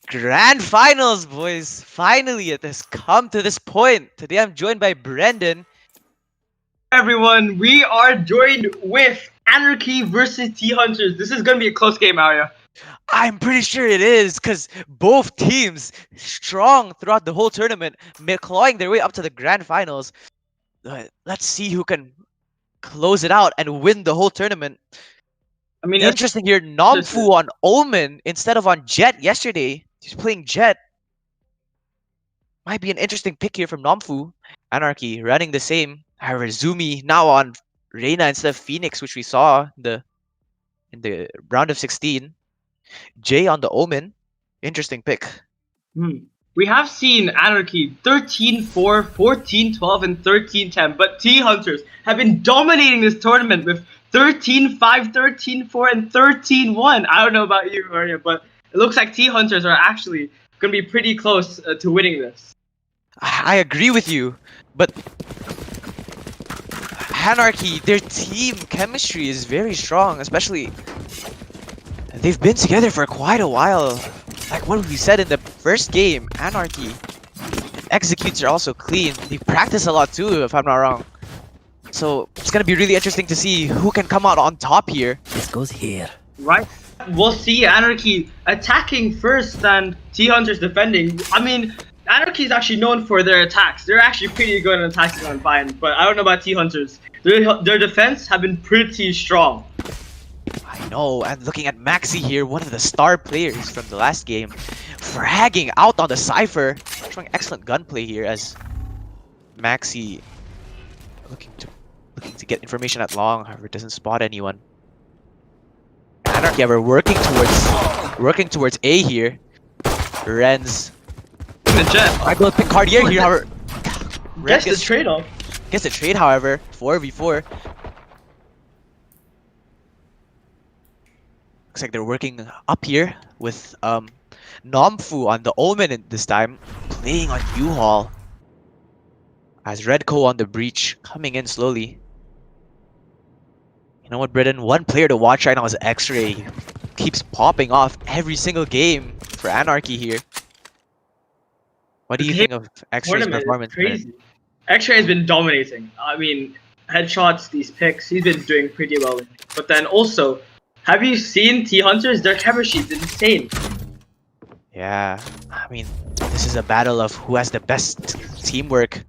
Grand finals, boys. Finally, it has come to this point. Today I'm joined by Brendan. Everyone, we are joined with Anarchy versus Hunterz. This is gonna be a close game, Arya. I'm pretty sure it is because both teams strong throughout the whole tournament, clawing their way up to the grand finals. Let's see who can close it out and win the whole tournament. I mean, Interesting here, Nomfu on Omen instead of on Jet yesterday. He's playing Jet. Might be an interesting pick here from Nomfu. Anarchy running the same. However, Zumi now on Reyna instead of Phoenix, which we saw in the round of 16. Jay on the Omen. Interesting pick. We have seen Anarchy 13-4, 14-12, and 13-10, but Hunterz have been dominating this tournament with 13-5, 13-4, and 13-1. I don't know about you, Arya, but it looks like Hunterz are actually going to be pretty close to winning this. I agree with you, but Anarchy, their team chemistry is very strong, especially they've been together for quite a while. Like what we said in the first game, Anarchy executes are also clean. They practice a lot too, if I'm not wrong. So it's gonna be really interesting to see who can come out on top here. This goes here. Right? We'll see Anarchy attacking first and Hunterz defending. I mean, Anarchy is actually known for their attacks. They're actually pretty good at attacking on Vine, but I don't know about Hunterz. Their defense have been pretty strong. I know, and looking at Maxi here, one of the star players from the last game, fragging out on the Cypher, showing excellent gunplay here as Maxi looking to get information at long, however doesn't spot anyone. Anarchy ever working towards A here. Renz. The Jet. I will pick Cartier here, however. Guess the trade-off. Gets the trade, however. 4v4. Looks like they're working up here with Nomfu on the Omen this time, playing on U-Haul. As Redco on the breach, coming in slowly. You know what, Brendan? One player to watch right now is X-Ray. Keeps popping off every single game for Anarchy here. What do you think of X-Ray's performance? Crazy. X-Ray has been dominating. I mean, headshots, these picks, he's been doing pretty well. But then also, have you seen Hunterz? Their chemistry is insane. Yeah, I mean, this is a battle of who has the best teamwork.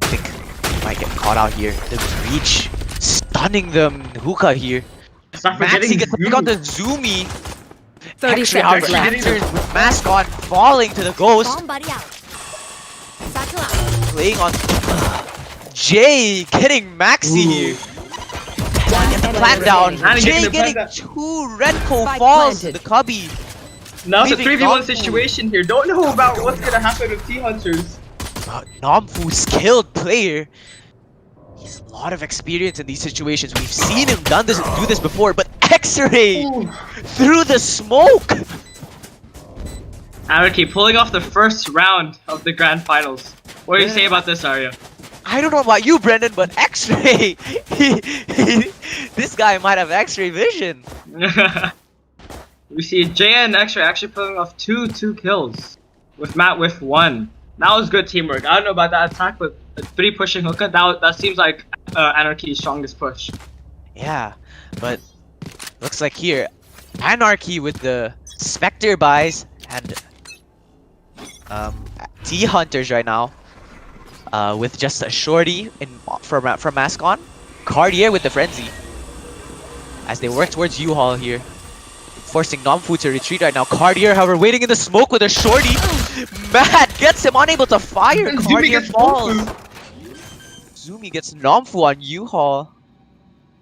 I think he might get caught out here. The breach stunning them. Hookah here. Maxi gets to pick out the Zumi. 30 seconds left. With mask on, falling to the ghost. Bomb buddy out. Satchel out. Playing on Jay, getting Maxi here. Get the plant down. Jay getting two Redco falls. The cubby. Now it's a 3v1 situation here. Don't know about what's gonna happen with Hunterz. Nomfu, skilled player. He's a lot of experience in these situations. We've seen him do this before, but X-Ray through the smoke. Anarchy pulling off the first round of the grand finals. What do you say about this, Arya? I don't know about you, Brendan, but X-Ray, this guy might have X-Ray vision. We see Jay and X-Ray actually pulling off two kills, with Matt with one. That was good teamwork. I don't know about that attack, but 3 pushing hookah, that seems like Anarchy's strongest push. Yeah, but looks like here, Anarchy with the Spectre buys and Hunterz right now. With just a shorty from mask on. Cartier with the frenzy. As they work towards U-Haul here. Forcing Nomfu to retreat right now. Cartier, however, waiting in the smoke with a shorty. Matt gets him unable to fire. Cartier falls. Zumi gets Nomfu on U-Haul.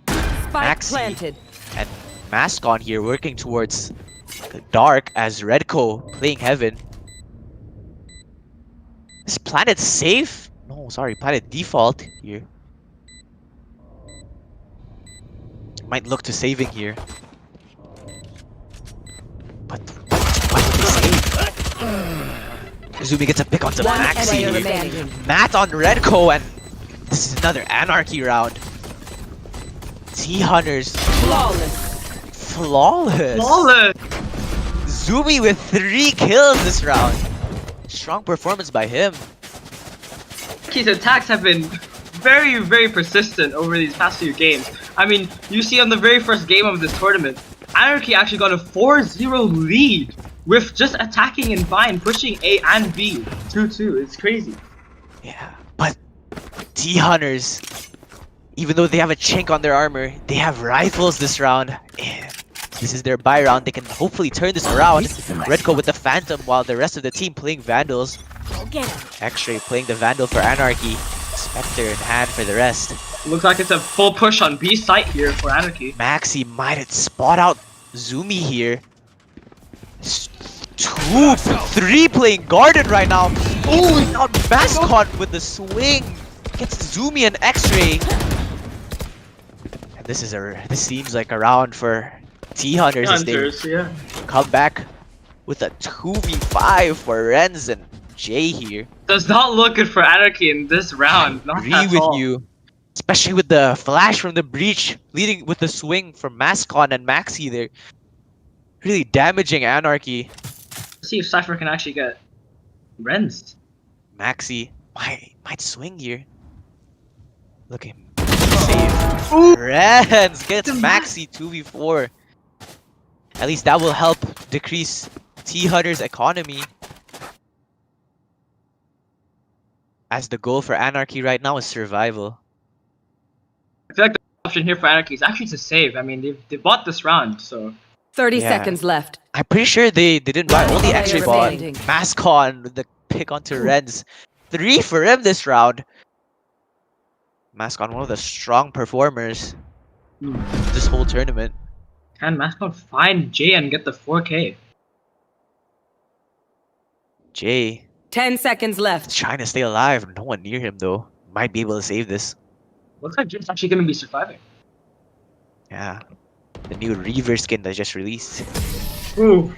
Spike planted. And mask on here working towards dark as Redco playing heaven. Is planet safe? No, sorry, planet default here. Might look to saving here. But what will he save? Zumi gets a pick onto Maxi here. Matt on Redco, and this is another Anarchy round. Hunterz. Flawless. Flawless. Zumi with 3 kills this round. Strong performance by him. His attacks have been very, very persistent over these past few games. I mean, you see on the very first game of this tournament, Anarchy actually got a 4-0 lead with just attacking and fine, pushing A and B 2-2. It's crazy. Yeah, but T-Hunters, even though they have a chink on their armor, they have rifles this round. And this is their buy round. They can hopefully turn this around. Redco with the Phantom while the rest of the team playing Vandals. X-Ray playing the Vandal for Anarchy. Spectre in hand for the rest. Looks like it's a full push on B site here for Anarchy. Maxi might spot out Zumi here. 2-3 playing Garden right now. Oh, out Mascot with the swing. Gets Zumi and X-Ray. And this seems like a round for T-Hunters as they yeah. come back with a 2v5 for Renz and Jay here. Does not look good for Anarchy in this round. Not Agree at with all. you. Especially with the flash from the breach leading with the swing from Mascon and Maxi there. Really damaging Anarchy. Let's see if Cypher can actually get Renz. Maxi might swing here. Look at him. Save. Renz gets Maxi 2v4. At least that will help decrease T-Hunter's economy. As the goal for Anarchy right now is survival. I feel like the option here for Anarchy is actually to save. I mean, they bought this round, so 30 Yeah. seconds left. I'm pretty sure they didn't buy only Player X-Ray ball. remaining. Mascon with the pick onto Renz. 3 for him this round. Mascon, one of the strong performers this whole tournament. can Mascot find Jay and get the 4K? Jay 10 seconds left. trying to stay alive. No one near him though. Might be able to save this. Looks like Jay's actually gonna be surviving. Yeah. The new Reaver skin that just released. Ooh.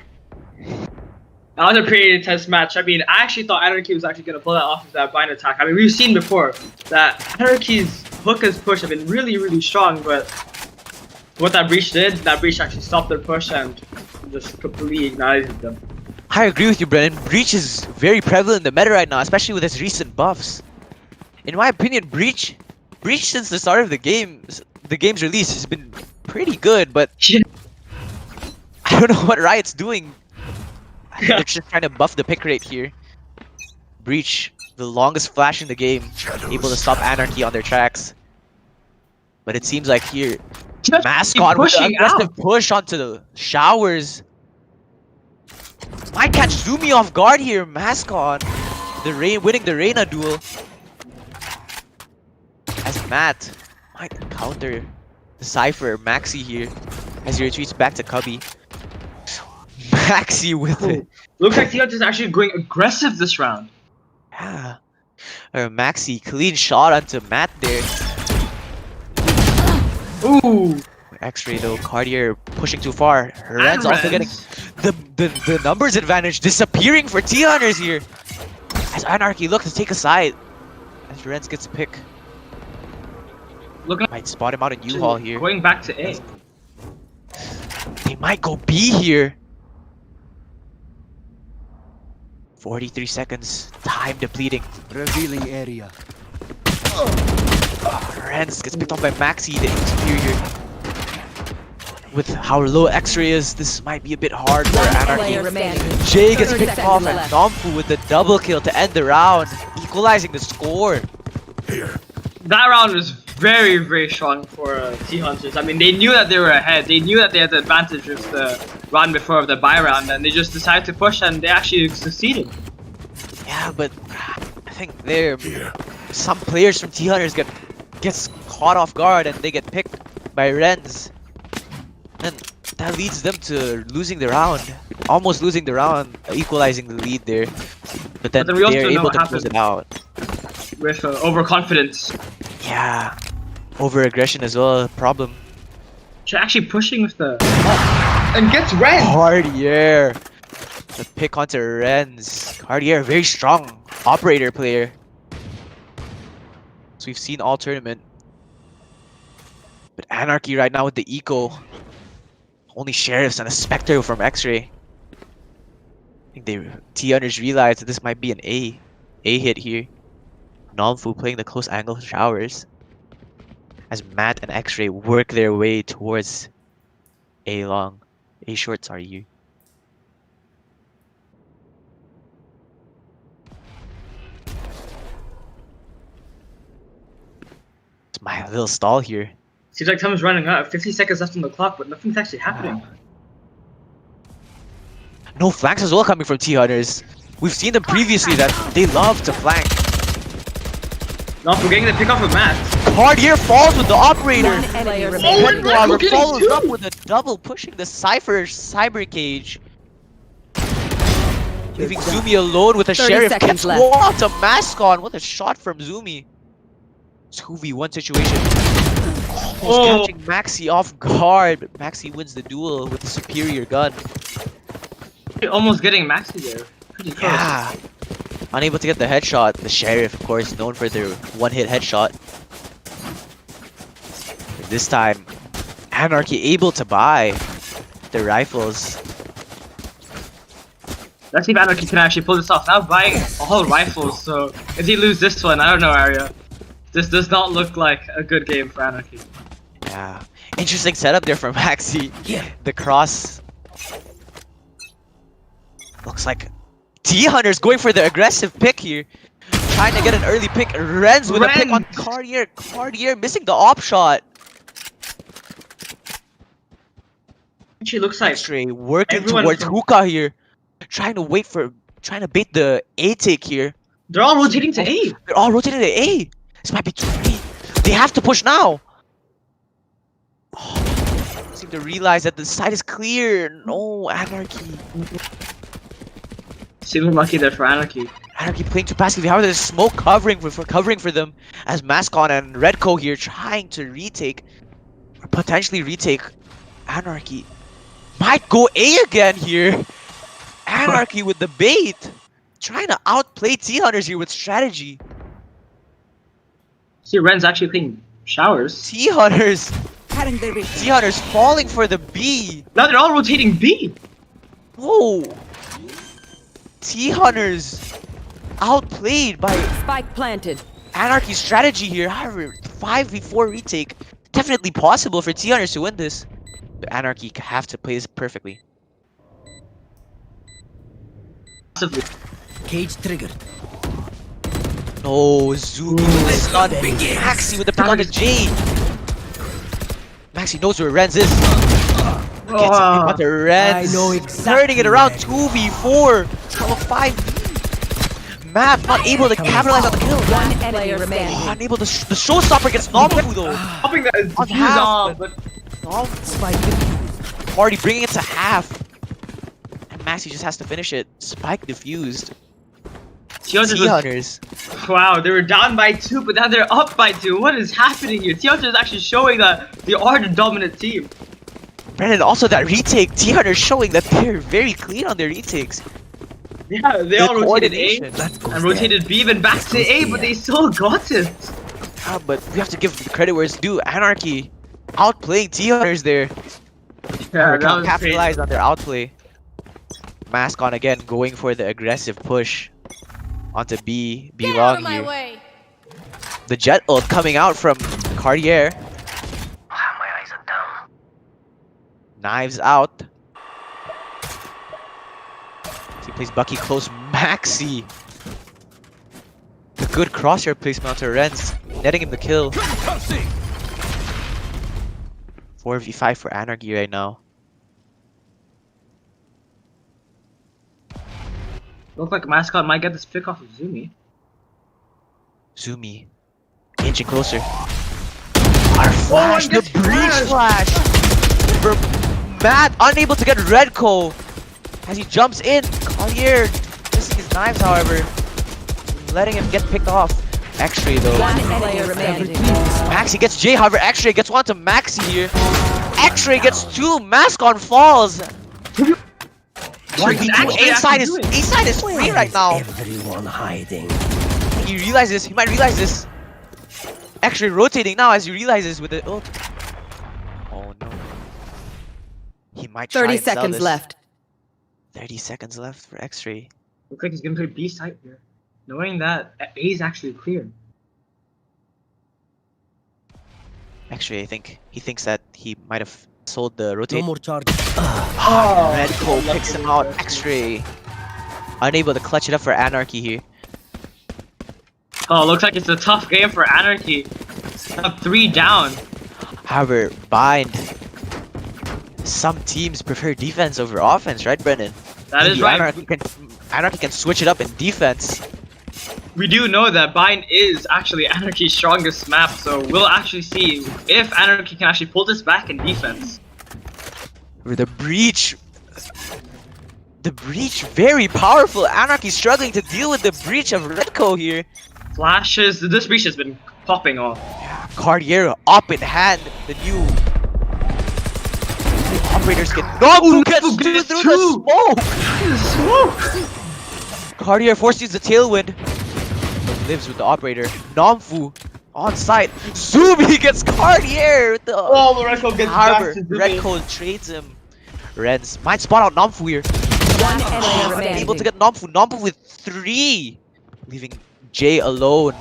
That was a pretty intense match. I mean, I actually thought Anarchy was actually gonna pull that off with that bind attack. I mean, we've seen before that Anarchy's hook and push have been really, really strong, but what that breach did, that breach actually stopped their push and just completely ignited them. I agree with you, Brennan. Breach is very prevalent in the meta right now, especially with its recent buffs. In my opinion, Breach since the start of the game's release has been pretty good, but I don't know what Riot's doing. I think they're just trying to buff the pick rate here. Breach, the longest flash in the game, able to stop Anarchy on their tracks. But it seems like here, Just Mascot with an pushing aggressive out. push onto the showers. Might catch Zumi off guard here, Mascot. Winning the Reyna duel. As Matt might counter the Cypher, Maxi here, as he retreats back to Cubby. Maxi with it. Looks like T-Hunterz is actually going aggressive this round. Yeah. Maxi, clean shot onto Matt there. Ooh. X-Ray though, Cartier pushing too far. Ren's also getting the numbers advantage disappearing for T-Hunters here. As Anarchy looks to take a side. As Renz gets a pick. Looking Might spot him out in U-Haul here. Going back to A. They might go B here. 43 seconds. Time depleting. Revealing area. Renz gets picked off by Maxi, the superior. With how low X-Ray is, this might be a bit hard for Player Anarchy. remaining. Jay gets 30 picked seconds off and left. Nomfu with the double kill to end the round, equalizing the score. That round was very, very strong for T-Hunters. I mean, they knew that they were ahead. They knew that they had the advantage with the round before of the buy round, and they just decided to push, and they actually succeeded. Yeah, but I think some players from T-Hunters gets caught off guard and they get picked by Renz. And that leads them to losing the round. Almost losing the round, equalizing the lead there. But then we also they're know able what to close happened. it out. With overconfidence. Yeah. Over-aggression as well, a problem. She's actually pushing with the... and gets red! Cartier. The pick onto Renz. Cartier, very strong operator player. So we've seen all tournament. But Anarchy right now with the eco. Only Sheriffs and a Spectre from X-Ray. I think T-Hunters realized that this might be an A hit here. Nomfu playing the close angle showers as Matt and X-Ray work their way towards A long. A short, sorry, you. It's my little stall here. Seems like time is running out. 50 seconds left on the clock, but nothing's actually happening. No flanks as well coming from T-Hunters. We've seen them previously that they love to flank. Not forgetting the pick off of Matt. Cartier falls with the operator. One enemy Oh, remaining. and Red Robert getting follows two. up with a double, pushing the Cypher cyber cage. Leaving Zumi alone with a 30 sheriff. seconds Gets left. wall to mask on. What a shot from Zumi. 2v1 situation. Almost Oh. catching Maxi off guard, but Maxi wins the duel with a superior gun. Almost getting Maxi there. Pretty close. Yeah. Unable to get the headshot. The sheriff, of course, known for their one-hit headshot. But this time, Anarchy able to buy the rifles. Let's see if Anarchy can actually pull this off. Now buying all rifles, so if they lose this one, I don't know, Arya. This does not look like a good game for Anarchy. Yeah. Interesting setup there from Maxi. The cross. Looks like T-Hunter's going for the aggressive pick here. Trying to get an early pick. Renz with a pick on Cartier. Cartier missing the op shot. She looks like X-Ray working everyone towards from- hookah here. Trying to bait the A take here. they're all rotating to A. They're all rotating to A. This might be too late. They have to push now. Oh, seem to realize that the side is clear. No, Anarchy. Seems lucky there for Anarchy. Anarchy playing too passively. However, there's smoke covering for them as Mascon and Redco here trying to retake or potentially retake. Anarchy might go A again here. Anarchy with the bait, trying to outplay T-Hunters here with strategy. See, Ren's actually playing showers. T-Hunters falling for the B. Now they're all rotating B. Whoa. T-Hunters outplayed by Spike planted. Anarchy's strategy here. However, 5v4 retake. Definitely possible for T-Hunters to win this. But Anarchy have to play this perfectly. Cage triggered. No, Zumi with the stun. Maxi with the pick on the J. Maxi knows where Renz is. Gets a pick on the Renz. I know exactly Turning it around where 2v4. From a 5v. Map not able to capitalize on the kill. One enemy remaining. Oh, unable to. The showstopper gets Nomfu though. Hoping that is On fuse half, off, but Nomfu already bringing it to half. And Maxi just has to finish it. Spike diffused. T-Hunters. wow, they were down by 2, but now they're up by 2. What is happening here? T-Hunters is actually showing that they are the dominant team. Brennan, also that retake, T-Hunters showing that they're very clean on their retakes. Yeah, they The all rotated A coordination. and rotated B, even back to A, but they still got it. Yeah, but we have to give credit where it's due. Anarchy outplaying T-Hunters there. Yeah, that Can't was capitalize crazy. on their outplay. Mascon again going for the aggressive push onto B long here. way. The jet ult coming out from Cartier. My eyes are down. Knives out. He plays Bucky close. Maxi. The good crosshair placement onto Renz, netting him the kill. 4v5 for Anarchy right now. Look like Mascot might get this pick off of Zumi. Zumi inching closer. Our flash, and the gets breach flash. For Matt, unable to get Redco as he jumps in. Collier missing his knives, however, letting him get picked off. X-Ray though. One enemy remaining. Maxi gets J, however, X-Ray gets one to Maxi here. X-Ray gets two. Mascon falls. What is X-Ray A-side actually is free right now. Everyone hiding. He realizes, he might realize this. Actually rotating now as he realizes with it. Oh no. He might try 30 and sell seconds this. left. 30 seconds left for X-Ray. Looks like he's gonna play B side here, knowing that A is actually clear. X-Ray, I think he thinks that he might have sold the No rotate. more charges. Redco picks him out. X-Ray unable to clutch it up for Anarchy here. Oh, looks like it's a tough game for Anarchy. Up 3 down. However, Bind. Some teams prefer defense over offense, right, Brendan? That is Maybe right. Anarchy can switch it up in defense. We do know that Bind is actually Anarchy's strongest map, so we'll actually see if Anarchy can actually pull this back in defense. With the breach. The breach very powerful. Anarchy struggling to deal with the breach of Redco here. Flashes, this breach has been popping off. Cartier up in hand. The new operators get Nobu gets Nobu two gets through two. the smoke. Cartier forces the tailwind. But lives with the operator. Namfu on site. Zubi gets Cartier with the Oh, the Redco gets Harbor. back to Zubi. Redco trades him. Reds might spot out Namfu here. One enemy Unable remaining. to get Namfu. Namfu with 3. Leaving Jay alone.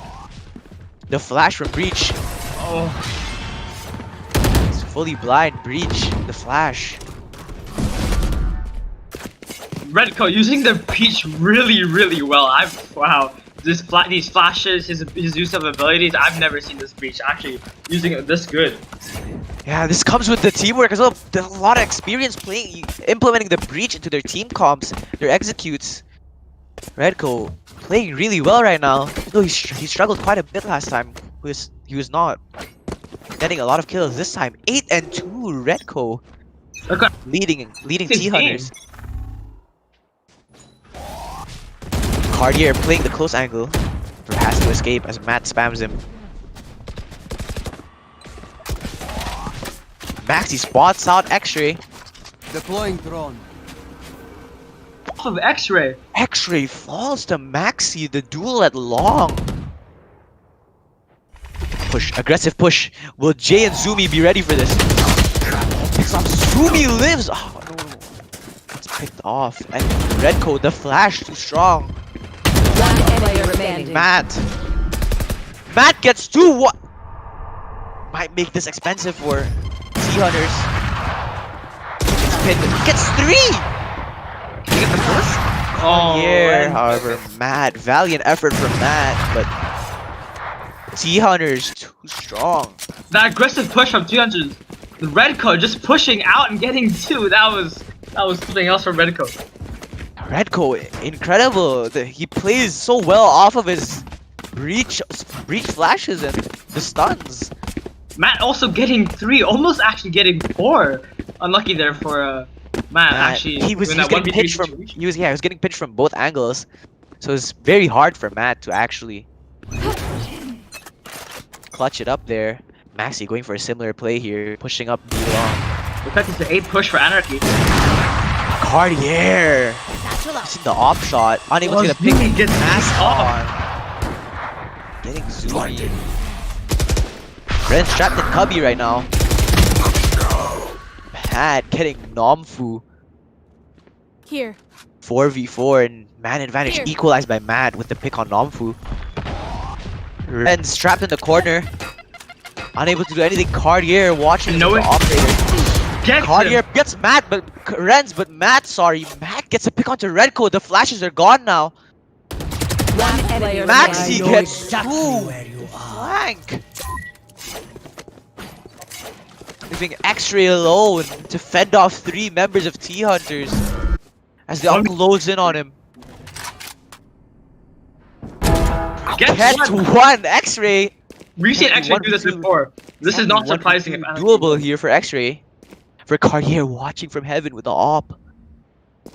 The flash from Breach. Oh, It's fully blind. Breach. The flash. Redco using the breach really well. Wow. These flashes, his use of abilities, I've never seen this breach actually using it this good. Yeah, this comes with the teamwork as well. There's a lot of experience implementing the breach into their team comps, their executes. Redco playing really well right now. Though he struggled quite a bit last time. He was not getting a lot of kills this time. 8 and 2 Redco Look at leading his T Hunters. Cartier playing the close angle. Has to escape as Matt spams him. Maxi spots out X-Ray. Deploying drone. off of X-Ray. X-Ray falls to Maxi, the duel at long. Push, aggressive push. Will Jay and Zumi be ready for this? Picks off Zumi lives! Oh no. It's picked off. And Redco, the flash, too strong. One enemy remaining. Matt gets 2. What? Might make this expensive for T-Hunters. Gets 3! Can he get the first? Oh, Yeah, and- however, Matt, valiant effort from Matt, but T-Hunters too strong. That aggressive push from 200. The Redco just pushing out and getting 2. That was something else from Redco. Redco, incredible. He plays so well off of his breach flashes and the stuns. Matt also getting 3, almost actually getting 4. Unlucky there for Matt. Actually, he was doing that getting 1v3 pinched from situation. he was getting pinched from both angles, so it's very hard for Matt to actually clutch it up there. Maxi going for a similar play here, pushing up B long. Looks like it's an 8 push for Anarchy. Cartier, missing the op shot, unable to get a pick. Zumi gets Mask off. on. Getting Zumi. Ren's trapped in Cubby right now. Matt getting Nomfu. Here. 4v4 and man advantage Here. equalized by Matt with the pick on Nomfu. Ren's trapped in the corner. Unable to do anything. Cartier watching No the one- operator. Gets Cartier him. gets Matt, but Matt gets a pick onto Redco. The flashes are gone now. One enemy Maxi remaining. gets exactly 2. where you are. Flank. Leaving X-Ray alone to fend off 3 members of T-Hunters as they all close in on him. Gets Get 1. X-Ray. We've seen X-Ray do this 1v2. before. This is not surprising if Anarchy Doable here for X-Ray. For Cartier watching from heaven with the op.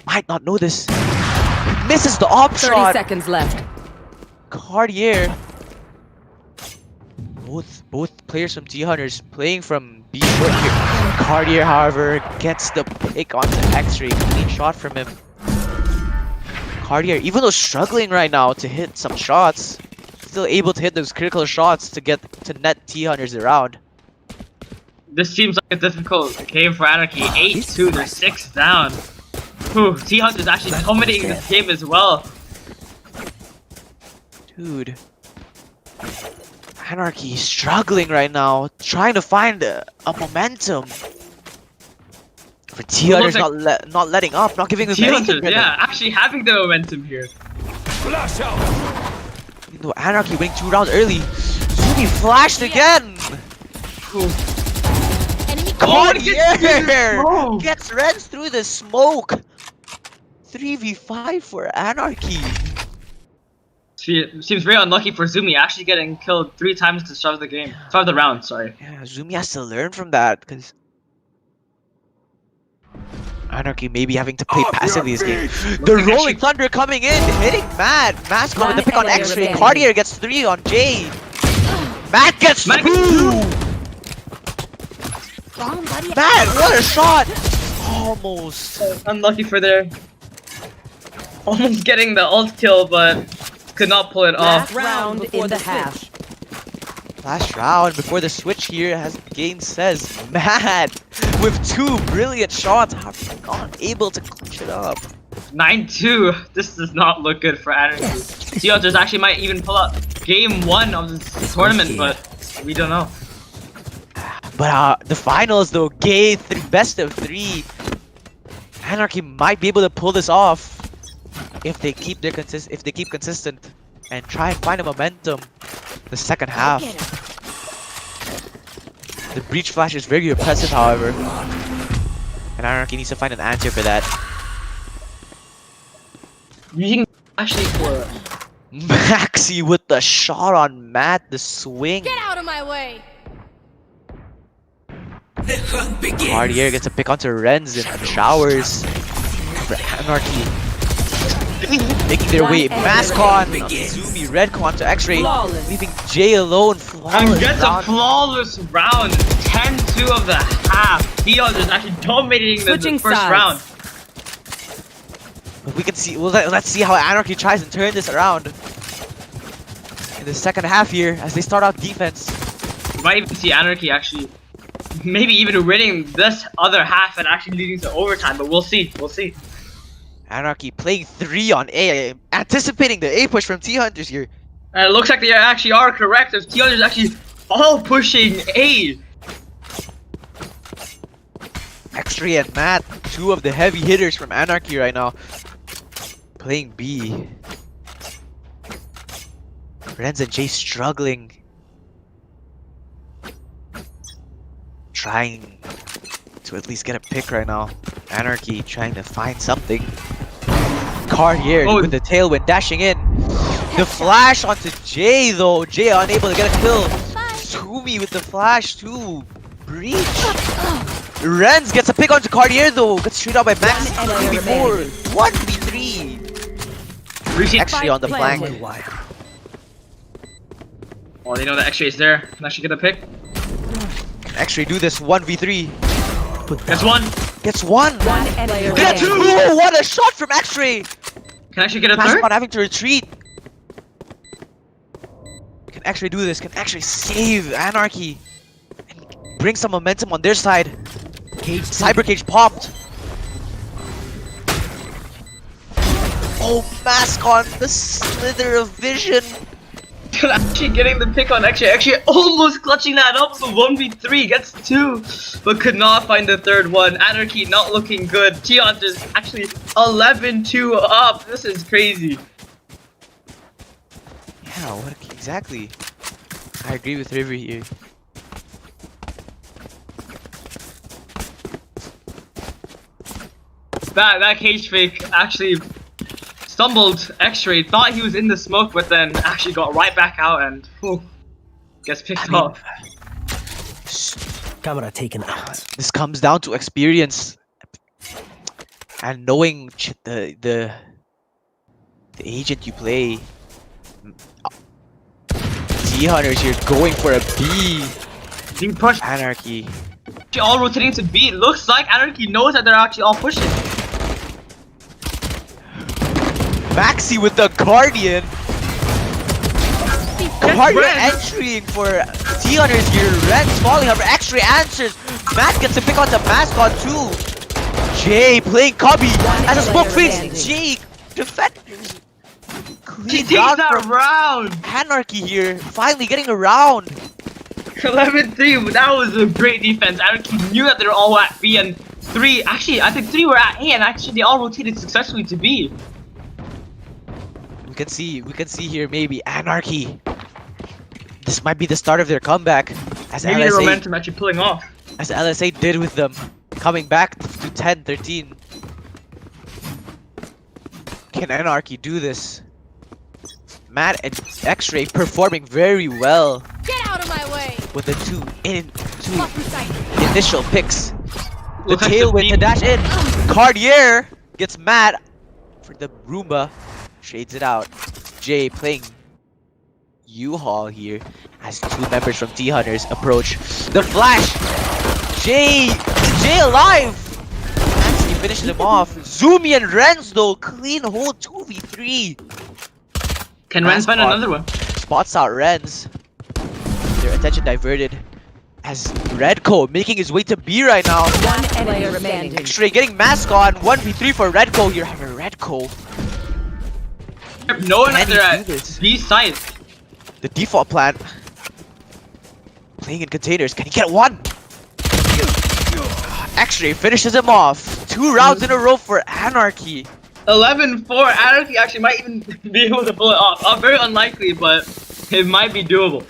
Might not know this. Misses the op 30 shot. seconds left. Cartier. Both players from T-Hunters playing from B short here. Cartier, however, gets the pick onto X-Ray. Clean shot from him. Cartier, even though struggling right now to hit some shots, still able to hit those critical shots to get to net T-Hunters around. This seems like a difficult game for Anarchy. 8-2, they're 6 down. Ooh, T-Hunter's actually dominating this game as well. Dude. Anarchy struggling right now, trying to find a momentum. But T-Hunter's like not letting up, not giving him anything. T-Hunters, yeah, actually having the momentum here. Flash out. Even though Anarchy winning 2 rounds early, Zumi flashed again. Ooh. Enemy God, he gets through the smoke. gets Renz through the smoke. 3v5 for Anarchy. Seems very unlucky for Zumi actually getting killed 3 times at the start of the game. Start of the round, sorry. Yeah, Zumi has to learn from that because Anarchy may be having to play passively this game. The Rolling Thunder coming in, hitting Matt. Matt's going with the pick on X-Ray. Cartier gets 3 on Jay. Matt gets 2! bomb, buddy. Matt, what a shot! Almost. Unlucky for their almost getting the ult kill, but could not pull it off. Last round in the half. Last round before the switch here, as Gain says, Matt with 2 brilliant shots, are not able to clutch it up. 9-2. This does not look good for Anarchy. T-Hunters actually might even pull out game 1 of this tournament, but we don't know. But the finals though, best of 3. Anarchy might be able to pull this off if they keep consistent and try and find a momentum the second half. The breach flash is very impressive, however, and Anarchy needs to find an answer for that. Using actually for Maxi with the shot on Matt, the swing. Get out of my way. Cartier gets a pick onto Renz and showers for Anarchy. Making their way, mask on, Zumi, red con to X-Ray, leaving Jay alone. and gets a flawless round. 10-2 of the half. Dion is actually dominating the first round. But we can see, let's see how Anarchy tries and turn this around in the second half here as they start off defense. You might even see Anarchy actually, maybe even winning this other half and actually leading to overtime, but we'll see, we'll see. Anarchy playing 3 on A, anticipating the A push from T-Hunters here. And it looks like they actually are correct, as T-Hunters actually all pushing A. X-Ray and Matt, 2 of the heavy hitters from Anarchy right now, playing B. Renz and Jay struggling. Trying to at least get a pick right now. Anarchy trying to find something. Cartier with the tailwind dashing in. The flash onto Jay though. Jay unable to get a kill. Zumi with the flash too. Breach. Renz gets a pick onto Cartier though. Gets straight out by Max. 3v4. 1v3. Actually on the flank. Oh, they know that X-Ray is there. Can actually get a pick. X-Ray do this 1v3. Gets 1. Gets 1. Get 2. What a shot from X-Ray. Can actually get a Pass third. on having to retreat. Can X-Ray do this? Can X-Ray save Anarchy and bring some momentum on their side? Cyber cage popped. Oh, mask on the slither of vision. Actually getting the pick on X-Ray. Actually almost clutching that up. So 1v3 gets 2, but could not find the third one. Anarchy not looking good. T-Hunters actually 11-2 up. This is crazy. Yeah, what exactly? I agree with River here. That cage fake actually stumbled X-Ray, thought he was in the smoke, but then actually got right back out and gets picked off. Camera taken out. This comes down to experience and knowing the agent you play. T-Hunters here going for a B. Being pushed. Anarchy. Actually all rotating to B. It looks like Anarchy knows that they're actually all pushing. Maxi with the Guardian. Guardian Ren. entering for T-Hunters here. Ren's falling over. X-Ray answers. Matt gets a pick on the mascot too. Jay playing Cubby as a smoke player freeze. standing. Jay defenders. He Clean takes round that from round. Anarchy here. Finally getting a round. 11-3. That was a great defense. Anarchy knew that they were all at B and 3. Actually, I think 3 were at A, and actually they all rotated successfully to B. We can see here maybe Anarchy. This might be the start of their comeback as Maybe the LSA momentum actually pulling off. as LSA did with them, coming back to 10-13. Can Anarchy do this? Matt and X-Ray performing very well Get out of my way. with the two Block in sight. initial picks. The Looks like the tailwind to team- dash in. Cartier gets mad for the Roomba. Shades it out. Jay playing U-Haul here as two members from T-Hunters approach. The flash! Jay alive! Maxi finishes him off. Zumi and Renz though, clean hold 2v3. Can Renz find Spot. another one? Spots out Renz. Their attention diverted as Redco making his way to B right now. One enemy remaining. X-Ray getting mask on. 1v3 for Redco here. Have a Redco. Knowing that Can he they're do at this? B side. The default plan. Playing in containers. Can he get one? X-Ray finishes him off. 2 rounds in a row for Anarchy. 11-4. Anarchy actually might even be able to pull it off. Very unlikely, but it might be doable.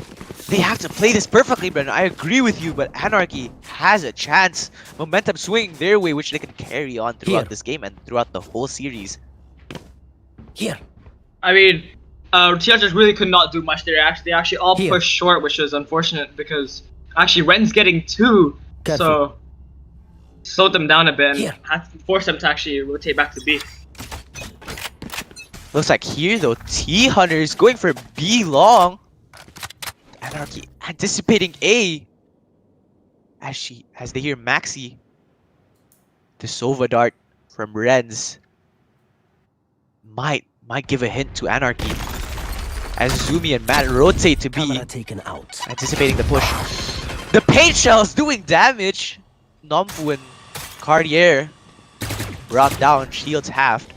They have to play this perfectly, Brendan. I agree with you, but Anarchy has a chance. Momentum swinging their way, which they can carry on throughout Here. this game and throughout the whole series. Here. I mean, T-Hunters really could not do much there. They actually all Here. pushed short, which is unfortunate because actually Ren's getting 2, Careful. so slowed them down a bit and Here. had to force them to actually rotate back to B. Looks like here though, T-Hunters going for B long. Anarchy anticipating A as they hear Maxi. The Sova dart from Renz might give a hint to Anarchy as Zumi and Matt rotate to B, Camera taken out. anticipating the push. The paint shell's doing damage. Nomfu and Cartier brought down, shields halved.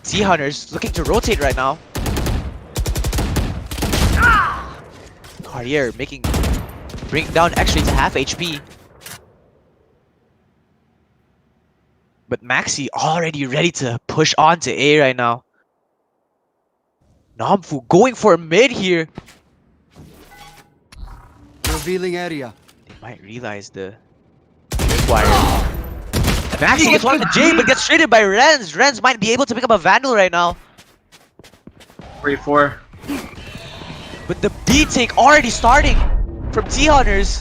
T-Hunters looking to rotate right now. Cartier bringing down X-Ray to half HP. But Maxi already ready to push on to A right now. Nomfu going for mid here. Revealing area. They might realize the wire. Maxi gets one of the J, but gets traded by Renz. Renz might be able to pick up a Vandal right now. 3-4. But the B take already starting from T-Hunters.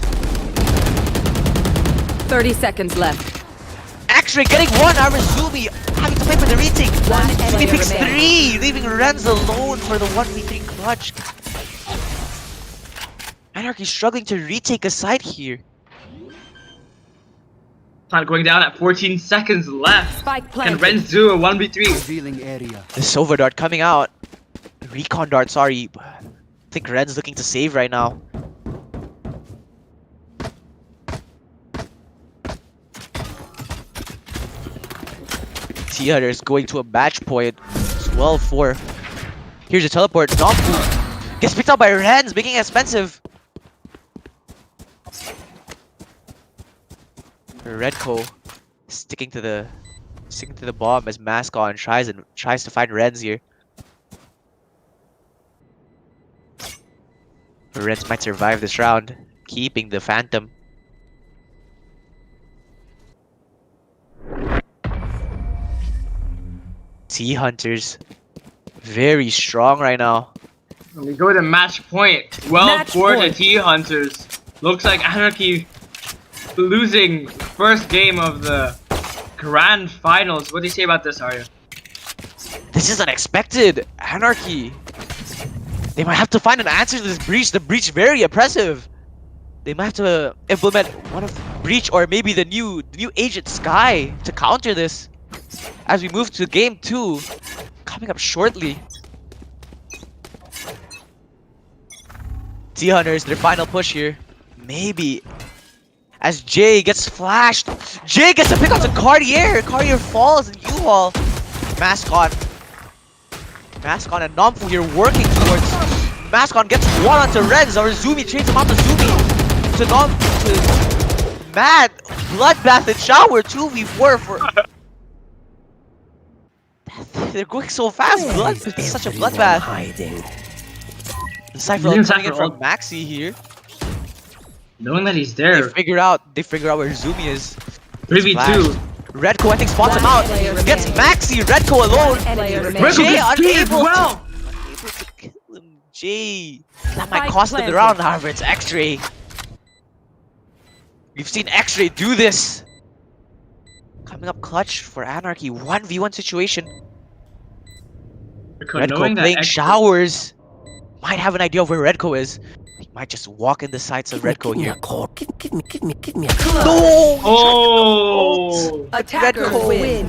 30 seconds left. X-Ray getting one. Zumi having to play for the retake. One Zumi enemy picks remaining. 3, leaving Renz alone for the 1v3 clutch. Anarchy struggling to retake a side here. Not going down at 14 seconds left. Spike Can planted. Renz do a 1v3? Revealing area. The Sova dart coming out. Recon dart, sorry. I think Ren's looking to save right now. T-Hunters going to a match point. 12-4. Here's a teleport. Nomfu gets picked up by Renz, making it expensive. Redco sticking to the bomb as Mask on tries to find Renz here. Renz might survive this round, keeping the Phantom. T-Hunters very strong right now. And we go to match point. Well Match for the point. T-Hunters. Looks like Anarchy losing first game of the grand finals. What do you say about this, Arya? This is unexpected. Anarchy. They might have to find an answer to this breach. The breach very oppressive. They might have to implement one of breach or maybe the new agent Sky to counter this. As we move to game 2, coming up shortly. T-Hunters, their final push here. Maybe as Jay gets flashed. Jay gets a pick out to Cartier. Cartier falls and U-Haul. Mask on and Namfu here working towards. Mask on gets one onto Reds. Or Zumi trades him out to Zumi. To Mad. Bloodbath and Shower 2v4 for. They're going so fast. Blood. It's such a Everyone bloodbath. hiding. The Cypher Using coming in Cypher from Maxi here. Knowing that he's They there. figure out where Zumi is. 3v2. Redco I think spots him out. Gets Maxi. Redco alone. Enemy remaining. Redco Jay gets beat as unable well. to kill him. Jay. That might Spike cost them the planted. round, however, it's X-Ray. We've seen X-Ray do this. Coming up clutch for Anarchy. 1v1 situation. Redco Knowing that playing X- showers. Might have an idea of where Redco is. He might just walk in the sights of Redco Give me here. a call. Give me a call. No! Oh! Attackers Redco. win.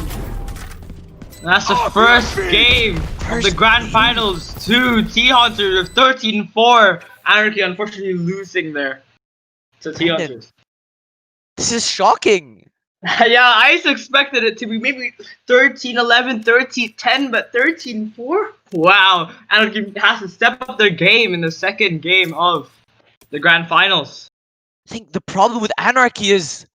That's the first game of the First grand game. finals to T-Hunters with 13-4. Anarchy unfortunately losing there to T-Hunters. This is shocking. Yeah, I just expected it to be maybe 13-11, 13-10, but 13-4? Wow, Anarchy has to step up their game in the second game of the grand finals. I think the problem with Anarchy is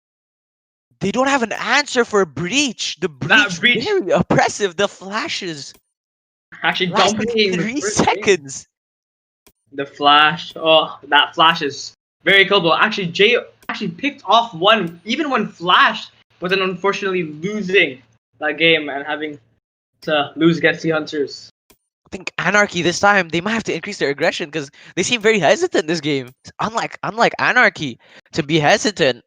they don't have an answer for Breach. The Breach, Breach- very oppressive. The flashes Actually lasting dominating the 3 first game. seconds. The flash, oh, that flash is very killable. Actually, Jay actually picked off one, even one flash, but then unfortunately losing that game and having to lose against the Hunters. I think Anarchy this time they might have to increase their aggression because they seem very hesitant this game. Unlike Anarchy to be hesitant.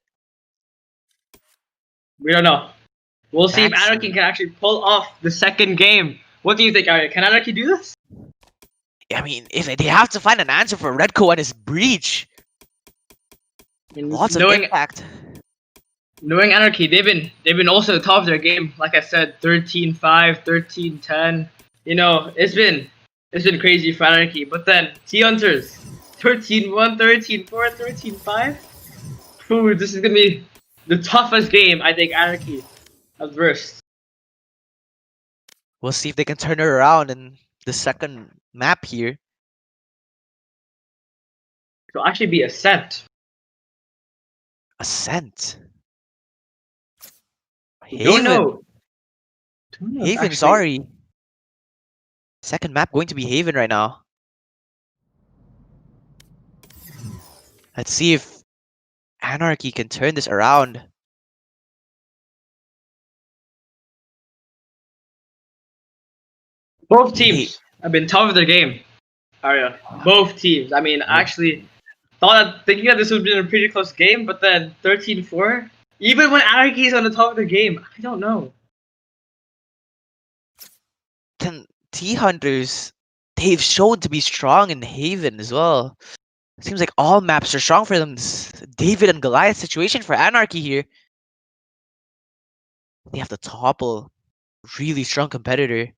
We don't know. We'll see if That's- Anarchy can actually pull off the second game. What do you think, Arya? Can Anarchy do this? I mean, if they have to find an answer for Redco and his Breach, I mean, lots of knowing impact. knowing Anarchy, they've been also the top of their game. Like I said, 13-5, 13-10. You know, it's been crazy for Anarchy. But then T-Hunters, 13-1, 13-4, 13-5. Ooh, this is gonna be the toughest game I think Anarchy has versed. We'll see if they can turn it around in the second map here. It'll actually be Ascent. Ascent. Don't know. Haven, actually. sorry. Second map going to be Haven right now. Let's see if Anarchy can turn this around. Both teams have been top of their game. Arya. Both teams. I mean, actually, thinking that this would have been a pretty close game, but then 13-4. Even when Anarchy is on the top of the game, I don't know. Then T-Hunters, they've shown to be strong in Haven as well. Seems like all maps are strong for them. This David and Goliath situation for Anarchy here. They have to topple a really strong competitor.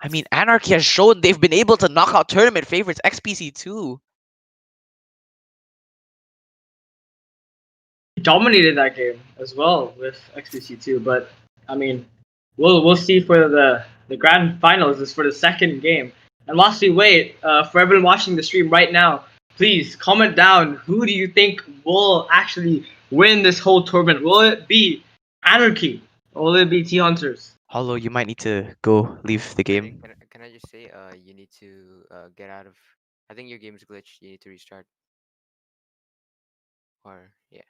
I mean, Anarchy has shown they've been able to knock out tournament favorites XPC2. Dominated that game as well with XPC2, but I mean, we'll see for the grand finals is for the second game. And whilst we wait, for everyone watching the stream right now, please comment down who do you think will actually win this whole tournament. Will it be Anarchy or will it be T-Hunters? Hollow, you might need to go leave the game. Can I just say, you need to get out of. I think your game's glitched. You need to restart. Or yeah.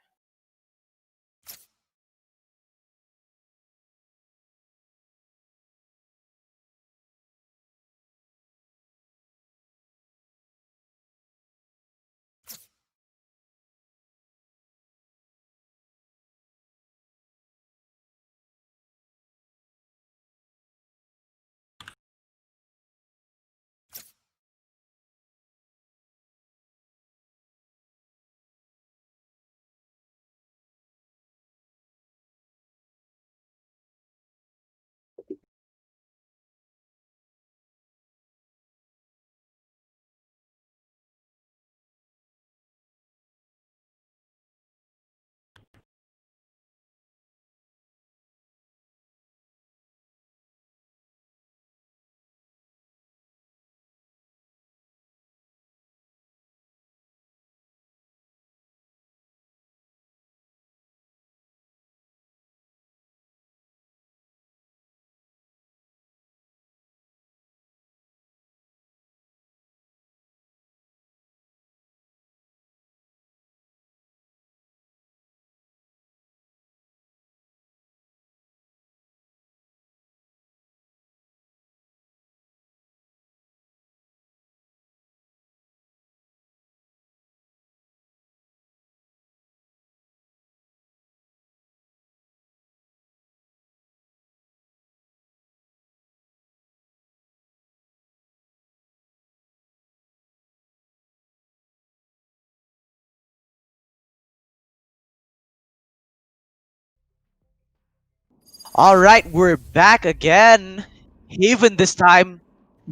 Alright, we're back again. Haven this time.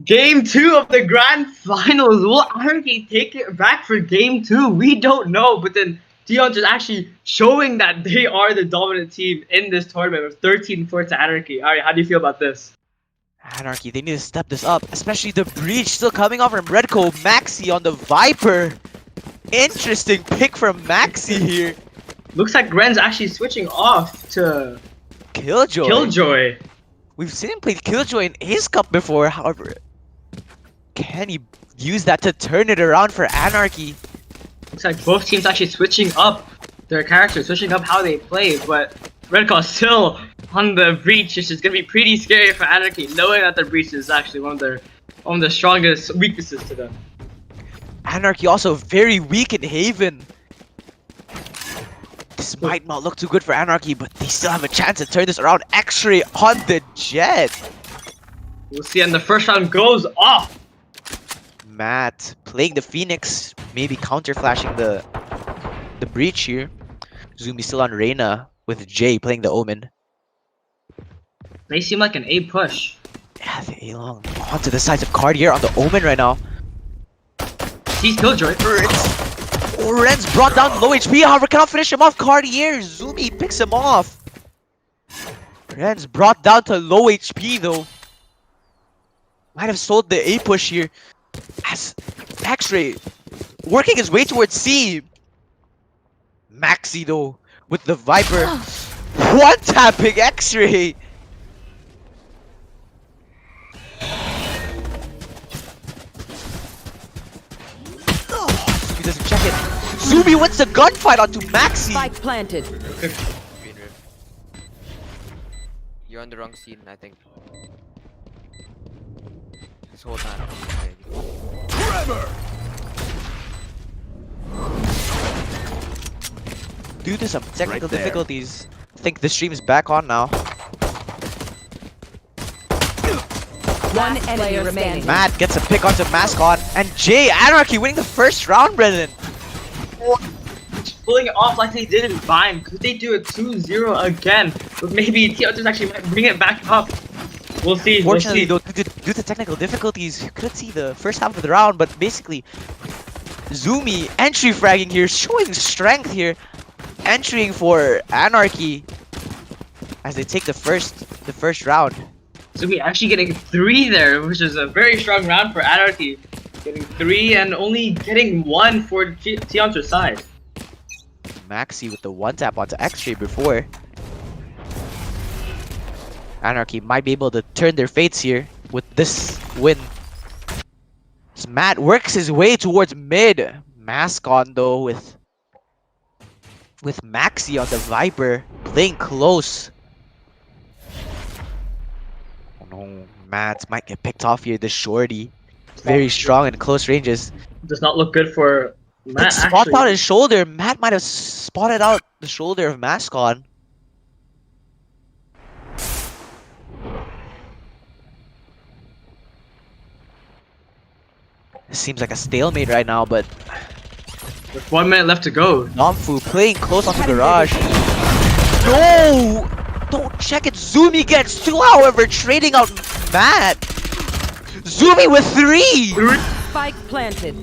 Game 2 of the grand finals. Will Anarchy take it back for game 2? We don't know, but then Hunterz actually showing that they are the dominant team in this tournament with 13-4 to Anarchy. Alright, how do you feel about this? Anarchy, they need to step this up, especially the breach still coming off from Redco. Maxi on the Viper. Interesting pick from Maxi here. Looks like Gren's actually switching off to Killjoy. We've seen him play Killjoy in Ace Cup before, however, can he use that to turn it around for Anarchy? Looks like both teams actually switching up their characters, switching up how they play, but Redco still on the breach, which is gonna be pretty scary for Anarchy, knowing that the breach is actually one of the strongest weaknesses to them. Anarchy also very weak in Haven. This might not look too good for Anarchy, but they still have a chance to turn this around. X-Ray on the Jet. We'll see, and the first round goes off. Matt playing the Phoenix, maybe counter flashing the breach here. Zumi still on Reyna with Jay playing the Omen. They seem like an A push. Yeah, the A-long onto the sides of Cartier on the Omen right now. He's Killjoy. Ren's brought down low HP, however cannot finish him off. Cartier, Zumi picks him off. Ren's brought down to low HP though. Might have sold the A push here. As X-Ray working his way towards C. Maxi though with the Viper. One tapping X-Ray. He doesn't check it. Zumi wins the gunfight onto Maxi. Spike planted. Green Rift. You're on the wrong scene, I think. This whole time. Due to some technical difficulties, I think the stream is back on now. One enemy remaining. Matt gets a pick onto Mascon, and Jay Anarchy winning the first round, Brennan. Pulling it off like they did in Vine. Could they do a 2-0 again? But maybe Hunterz actually might bring it back up. We'll see. Fortunately, though, due to technical difficulties, you couldn't see the first half of the round, but basically, Zumi entry fragging here, showing strength here, entering for Anarchy as they take the first round. Zumi actually getting 3 there, which is a very strong round for Anarchy. Getting 3 and only getting 1 for Hunterz side. Maxi with the one tap onto X-Ray before. Anarchy might be able to turn their fates here with this win. As Matt works his way towards mid. Mascon though with Maxi on the Viper playing close. Oh no, Matt might get picked off here. The shorty, very strong in close ranges. Does not look good for Matt. Spot out his shoulder. Matt might have spotted out the shoulder of Mascon. It seems like a stalemate right now, but With 1 minute left to go. Namfu playing close onto Garage. No! Don't check it. Zumi gets 2, however, trading out Matt. Zumi with 3! Spike planted.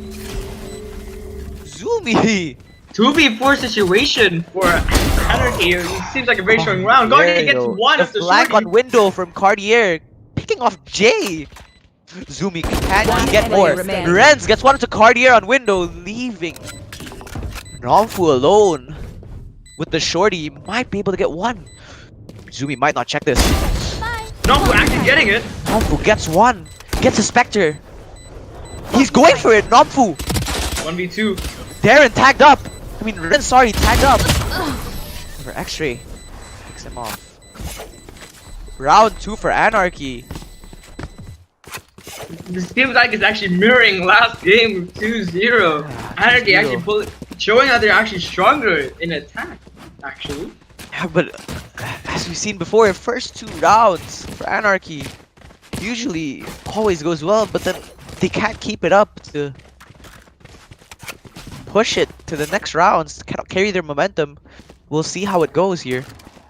Zumi! 2v4 situation for Anarchy. It seems like a very strong round. There Guardian you gets go. 1 The of the flag shorty. on window from Cartier, picking off Jay. Zumi, can One he get enemy more? remaining. Renz gets one to Cartier on window, leaving Namfu alone with the shorty. Might be able to get 1. Zumi might not check this. No, we're actually getting it. Namfu gets 1. Gets a Spectre. He's going for it, Namfu. 1v2. Darren tagged up. I mean, Ren, sorry, tagged up. For X-Ray. Picks him off. Round 2 for Anarchy. This seems like it's actually mirroring last game 2-0. Anarchy 2-0. actually showing that they're actually stronger in attack, actually. Yeah, but as we've seen before, first 2 rounds for Anarchy usually always goes well, but then they can't keep it up to push it to the next rounds, cannot carry their momentum. We'll see how it goes here.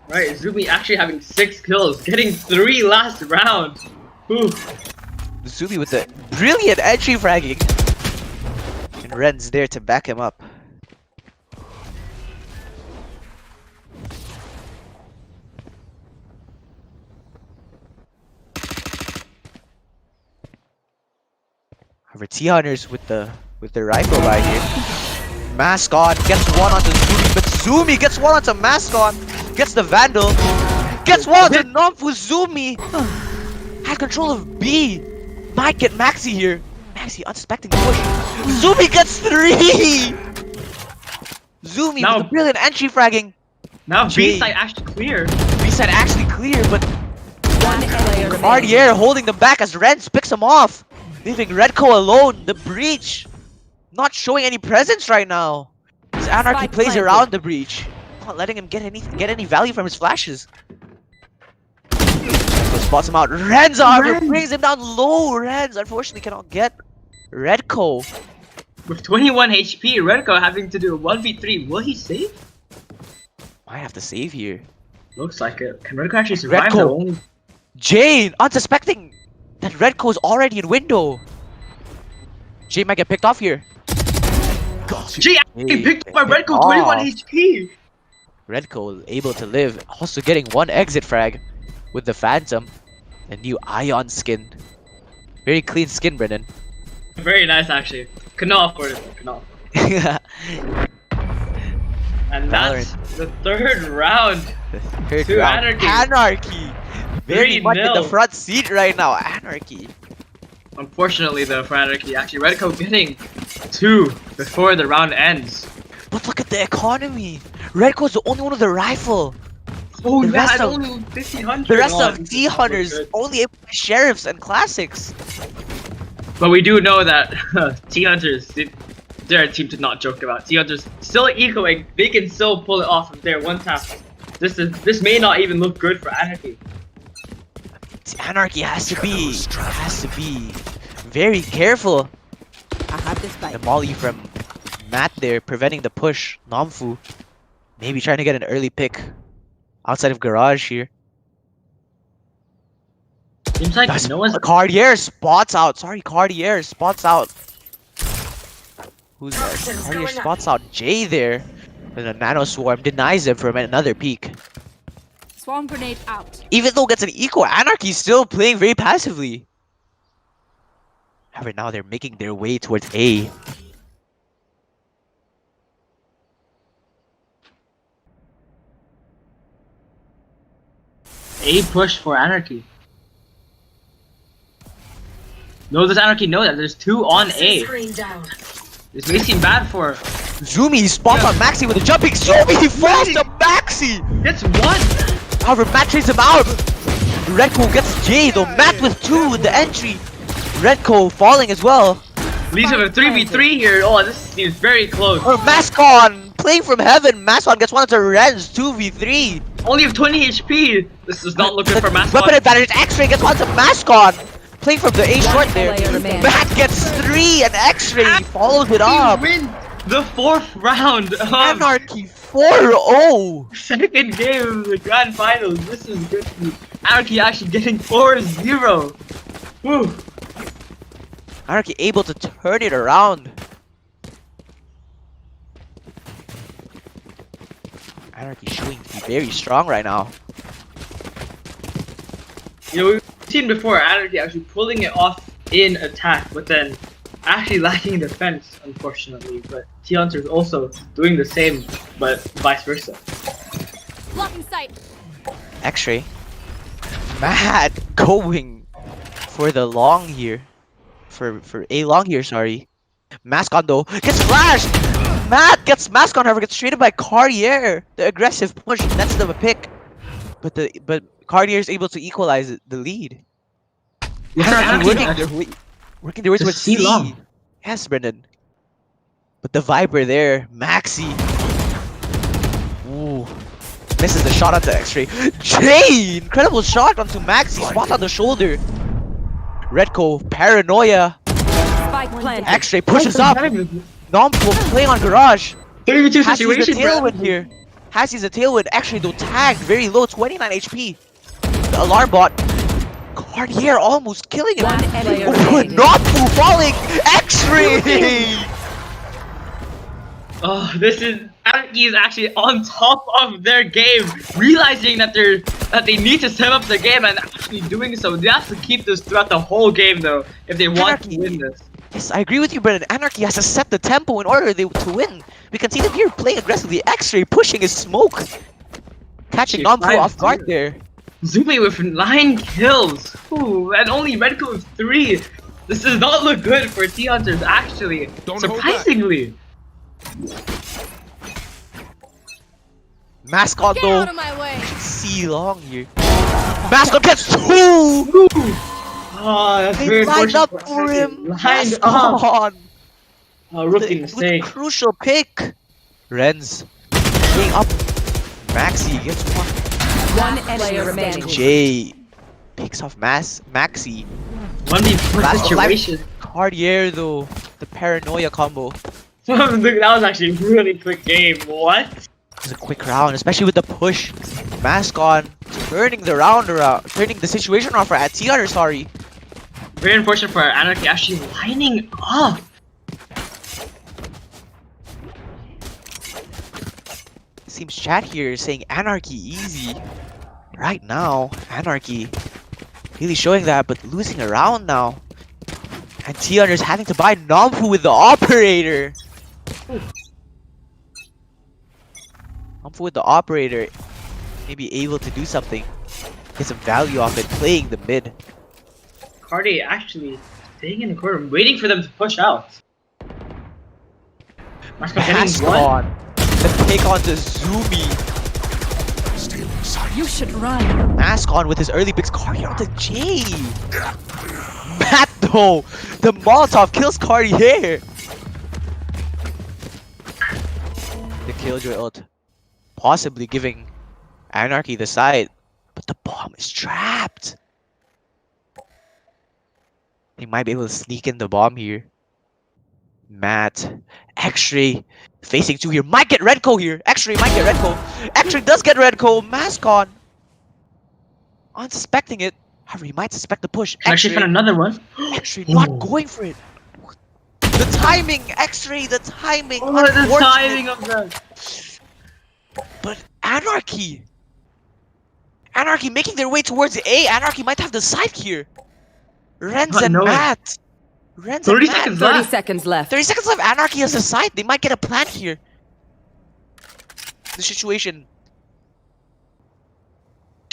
Right, Zumi actually having 6 kills, getting 3 last round. Ooh. Zumi with the brilliant entry fragging. And Ren's there to back him up. However, T-Hunters with the rifle right here. Mask on, gets one onto Zumi, but Zumi gets one onto Mask on, gets the Vandal, gets one onto Nomfu. Zumi had control of B. Might get Maxi here. Maxi unsuspecting push. Zumi gets 3! Zumi Now- with the brilliant entry fragging. Now Jay. B side actually clear. B side actually clear, but One player remaining. Cartier holding them back as Renz picks him off. Leaving Redco alone. The breach not showing any presence right now. As Anarchy Spike plays planted. around the breach, not letting him get any value from his flashes. So spots him out. Renz however brings him down low. Renz unfortunately cannot get Redco. With 21 HP, Redco having to do a 1v3. Will he save? Might have to save here. Looks like it. Can Redco actually survive? Redco. The only... Jane unsuspecting that Redco is already in window. Jane might get picked off here. Jay actually Hey, picked up by picked Redco, 21 off. HP. Redco able to live, also getting one exit frag with the Phantom, the new Ion skin. Very clean skin, Brennan. Very nice actually. Could not afford it. Could not. And that's the 3rd round. Third To round. Anarchy. Anarchy! Very much in the 3-0. front seat right now. Anarchy. Unfortunately though for Anarchy, actually Redco getting 2 before the round ends. But look at the economy. Redco's the only one with the rifle. Oh The yeah, rest it's of- only 1500. The rest Oh, of this is T Hunters good. only able to play sheriffs and classics. But we do know that T Hunters, they're a team to not joke about. T Hunters still ecoing, they can still pull it off if they're one tap. This may not even look good for Anarchy. Anarchy has to be very careful. I have this The bike. molly from Matt there preventing the push. Nomfu maybe trying to get an early pick outside of garage here. Seems like That's no one's Cartier spots out. Sorry, Cartier spots out. Who's that? Cartier spots out Jay there. And a nano swarm denies him from another peek. Swarm grenade out. Even though gets an eco, Anarchy's still playing very passively. However, now they're making their way towards A. A push for Anarchy. No, does Anarchy know that? There's 2 on A. This may seem bad for... Zumi spots on Maxi with a jumping. Zumi falls to Maxi! That's 1! However, Matt traces him out. Redco gets J though. Matt with 2 with the entry. Redco falling as well. Leaves him a 3v3 here. Oh, this seems very close. Or Mascon playing from heaven. Mascon gets one to Renz 2v3. Only have 20 HP. This does not look good for Weapon Mascot. advantage. X-Ray gets one to Mascon. Playing from the A short there. player remaining. Matt gets 3 and X-Ray follows it up. Win the 4th round of Anarchy 4-0. 2nd game of the grand finals. This is good for me. Anarchy actually getting 4-0. Woo. Anarchy able to turn it around. Anarchy showing to be very strong right now. You know, we've seen before Anarchy actually pulling it off in attack, but then actually lacking defense, unfortunately. But T Hunter's also doing the same, but vice versa. Blocking sight. X-Ray. Matt going for the long here. For A long here, sorry. Mascon though gets flashed. Matt gets Mascon, however, gets traded by Cartier. The aggressive push nets them a pick. But Cartier is able to equalize the lead. Anarchy working their way towards C C. long. Yes, Brendan. But the Viper there, Maxi. Ooh. Misses the shot onto X-Ray. Jay! Incredible shot onto Maxi. Spot on the shoulder. Redco, paranoia. Spike planted. X-Ray pushes up. Nompo playing on garage. 3v2 Has to use the situation, bro. tailwind here. has his tailwind. Actually, though, tagged very low, 29 HP. The alarm bot. Cartier almost killing him. One player Oh, remaining. Nopfu falling. X-ray. Oh, this is Anarchy is actually on top of their game, realizing that they need to step up their game and actually doing so. They have to keep this throughout the whole game though, if they want Anarchy. to win this. Yes, I agree with you, Brennan. Anarchy has to set the tempo in order to win. We can see them here playing aggressively. X-ray pushing his smoke, catching Nopfu off guard there. Zumi with 9 kills. Ooh, and only Redco with 3. This does not look good for T Hunters actually. Surprisingly. Mascot Get though. out of my way. See long here. Mascot gets 2! Oh, that's They very lined unfortunate up for for Anarchy. him. Lined up. Mascot. Rookie With mistake. crucial pick. Renz playing up. Maxi gets one. One player remaining. Jay picks off Maxi. 1v4 Last situation. Cartier though. The paranoia combo. That was actually a really quick game. What? It was a quick round, especially with the push. Mascon turning the round around, turning the situation around for Atiar, sorry. Very unfortunate for Anarchy actually lining up. Seems chat here is saying Anarchy easy. Right now, Anarchy really showing that, but losing a round now. And T-Hunter is having to buy Namfu with the operator. Namfu with the operator may be able to do something. Get some value off it, playing the mid. Cardi actually staying in the corner, waiting for them to push out. Mascot getting one. Mascon, the pick onto Zumi. You should run. Mascon with his early picks, Cartier onto J. Matt though, the Molotov kills Cartier. The Killjoy ult, possibly giving Anarchy the side, but the bomb is trapped. They might be able to sneak in the bomb here. Matt, X-Ray facing 2 here, might get Redco here. X-Ray might get Redco. X-Ray does get Redco. Mascon, unsuspecting it. However, he might suspect the push. Can actually find another one. X-Ray not going for it. The timing, X-Ray, the timing. Oh, the unfortunate. timing of that. But Anarchy making their way towards A. Anarchy might have the side here. Renz and no. Matt. Renz 30 and Matt. seconds 30 left. seconds left. 30 seconds left. Anarchy has the side. They might get a plant here. The situation.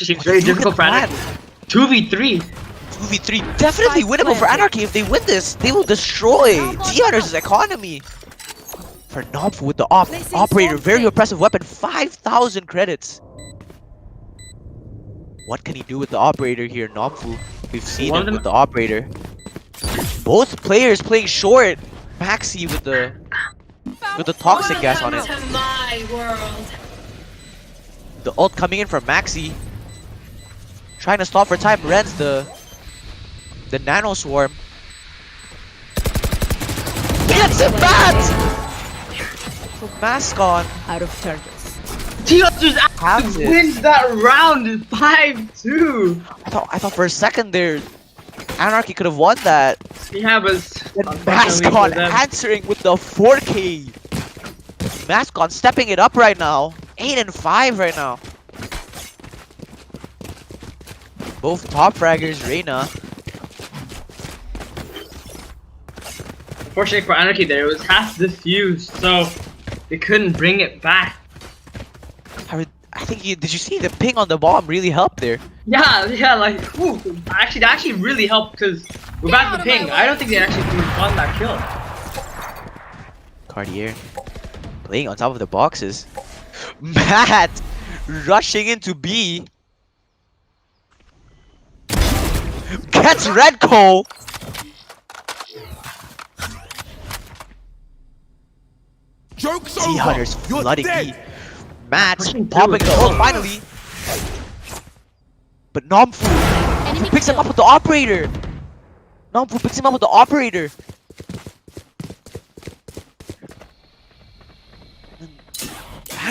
It's very Look difficult at for that. Anarchy. 2v3. 2v3 definitely Spike winnable for planted. Anarchy. If they win this, they will destroy T-Hunter's economy. For Nomfu with the Placing operator, swarm very grenade. oppressive weapon, 5,000 credits. What can he do with the operator here, Nomfu? We've seen One him of with the operator. Both players playing short. Maxi with the toxic gas on it. my world. The ult coming in from Maxi. Trying to stop for time. Renz the nano swarm. Gets it back! So Mascon Out of charges. T-Hunters Has actually it. wins that round 5-2. I thought for a second there Anarchy could have won that. Yeah, but And unfortunately for Mascon them- answering with the 4K. Mascon stepping it up right now. 8 and 5 right now. Both top fraggers, Reyna. Unfortunately for Anarchy there, it was half defused, so they couldn't bring it back. I think did you see the ping on the bomb really helped there? Yeah, like, ooh, actually, that actually really helped because without out the of my ping, way. I don't think they actually could have won that kill. Cartier playing on top of the boxes. Matt rushing into B. Gets Redco. Joke's T-Hunters You're flooding dead. B. Matt Pushing popping through the it. ult finally. But Nomfu Enemy picks him kill. up with the operator. Nomfu picks him up with the operator.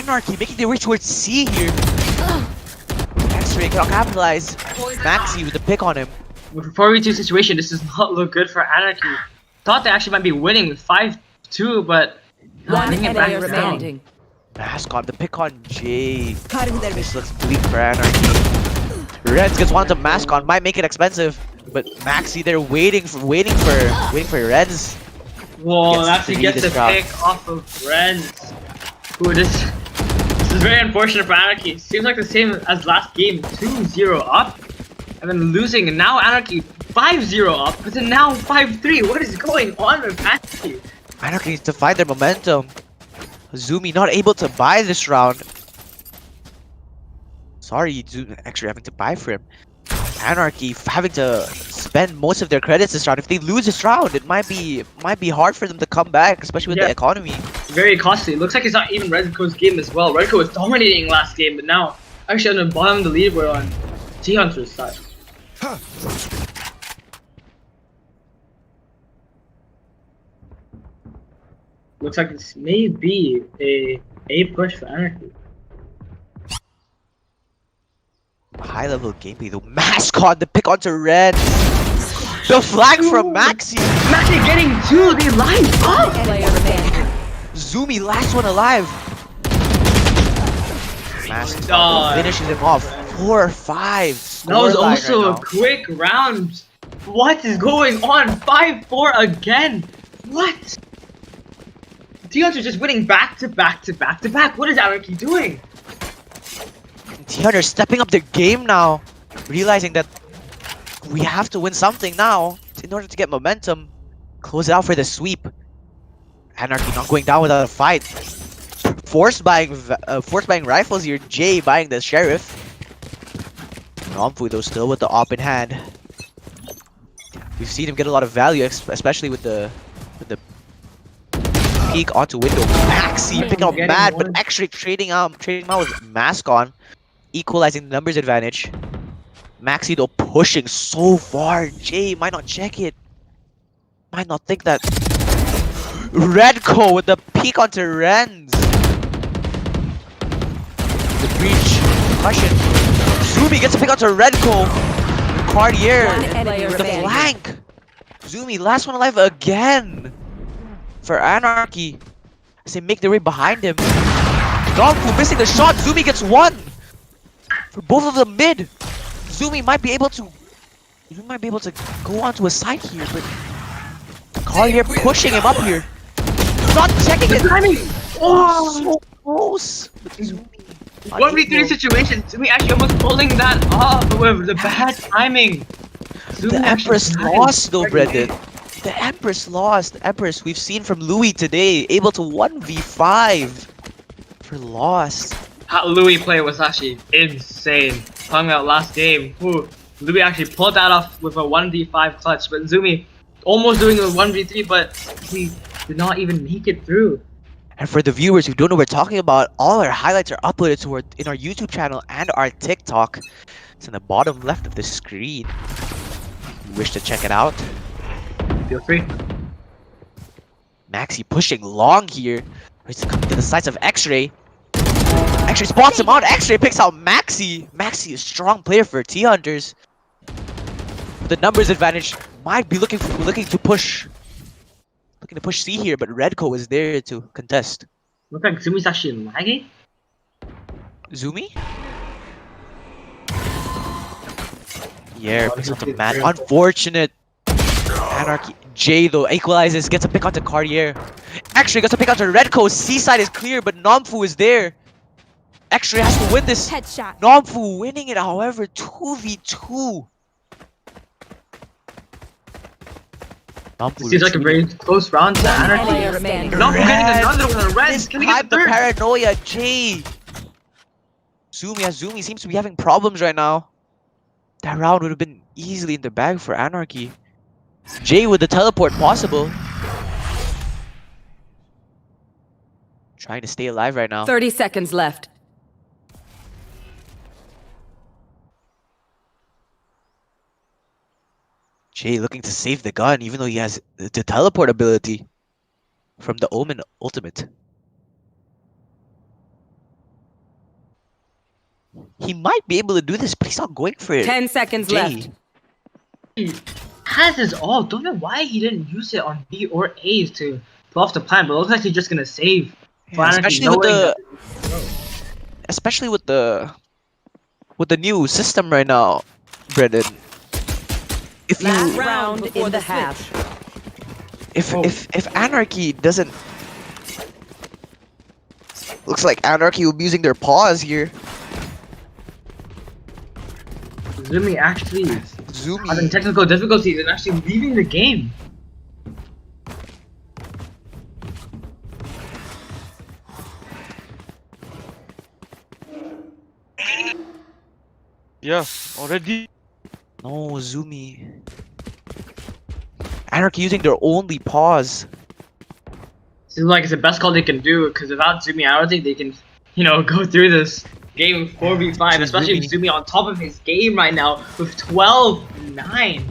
Anarchy making their way towards C here. X-Ray cannot capitalize. Maxi with the pick on him. With a 4v2 situation, this does not look good for Anarchy. Thought they actually might be winning with 5-2, but One bringing it back enemy down. remaining. Mascot, the pick on Jay. This looks bleak for Anarchy. Reds gets one to Mascot, might make it expensive, but Maxi they're waiting for Reds. Whoa, Gets actually three gets the this round. pick off of Friends. Ooh, this is very unfortunate for Anarchy. Seems like the same as last game, 2-0 up, and then losing, and now Anarchy 5-0 up, but then now 5-3. What is going on with Anarchy? Anarchy needs to find their momentum. Zumi not able to buy this round. Sorry, Zumi actually having to buy for him. Anarchy having to spend most of their credits this round. If they lose this round, it might be hard for them to come back, especially with the economy. Very costly. Looks like it's not even Redco's game as well. Redco was dominating last game, but now actually on the bottom of the leaderboard on Hunter's side. Looks like this may be a push for Anarchy. High level gameplay though. Mascot, the pick onto Red. The flag from Maxi. Maxi getting 2, they lined up! Player remaining. Zumi, last one alive. Mascot God. finishes him off. 4-5. That was scoreline also right a quick round. What is going on? 5-4 again. What? Hunterz just winning back to back to back to back. What is Anarchy doing? Hunterz stepping up their game now, realizing that we have to win something now in order to get momentum. Close it out for the sweep. Anarchy not going down without a fight. Forced buying rifles here. Jay buying the sheriff. Nomfu though still with the op in hand. We've seen him get a lot of value, especially with the peek onto window. Maxi picking up Getting Mad, one. but actually trading out with Mask on, equalizing the numbers advantage. Maxi though pushing so far. Jay might not check it. Might not think that. Redco with the peek onto Renz. The breach. Cushion. Zumi gets a pick onto Redco. Cartier. One enemy The remaining. flank. Zumi, last one alive again. For Anarchy. As they make their way behind him. Nomfu missing the shot. Zumi gets one. For both of them mid. Zumi might be able to go onto a side here, but Cartier pushing him up here. Not checking it. Timing! Oh! So close. But Zumi 1v3 unable. situation. Zumi actually almost pulling that off, but with the bad timing. Zumi The actually Empress died. lost though, Brendan. The Empress lost. The Empress we've seen from Louis today, able to 1v5 for loss. That Louis play was actually insane. Talking about last game, Louis actually pulled that off with a 1v5 clutch, but Zumi almost doing a 1v3, but he did not even make it through. And for the viewers who don't know what we're talking about, all our highlights are uploaded in our YouTube channel and our TikTok. It's in the bottom left of the screen. If you wish to check it out. Feel free. Maxi pushing long here. He's coming to the sides of X-Ray. X-Ray spots him out. X-Ray picks out Maxi. Maxi is a strong player for Hunterz. The numbers advantage might be looking to push C here, but Redco is there to contest. Look like Zumi's actually lagging. Zumi? Yeah, picks up the man. Unfortunate. Anarchy. Jay though equalizes, gets a pick onto Cartier. X-Ray gets a pick onto Redco. C side is clear, but Nomfu is there. X-Ray has to win this. Headshot. Nomfu winning it, however, 2v2. Nomfu Seems like a very close round to Player Anarchy. remaining. Nomfu getting another one. Red, This can he get time the the third? paranoia, Jay. Zumi seems to be having problems right now. That round would have been easily in the bag for Anarchy. Jay with the teleport possible. Trying to stay alive right now. 30 seconds left. Jay looking to save the gun even though he has the teleport ability from the Omen ultimate. He might be able to do this, but he's not going for it. 10 seconds Jay. left. He has his ult. Don't know why he didn't use it on B or A to pull off the plan, but it looks like he's just gonna save. Yeah, especially with the new system right now, Brendan. If you Last round in the half. if Anarchy doesn't, looks like Anarchy will be using their paws here. Zumi actually Zoomy. having technical difficulties and actually leaving the game. Yeah, already. No, Zoomy. Anarchy using their only paws. Seems like it's the best call they can do, because without Zumi, I don't think they can, go through this game 4v5, especially with Zumi on top of his game right now with 12-9.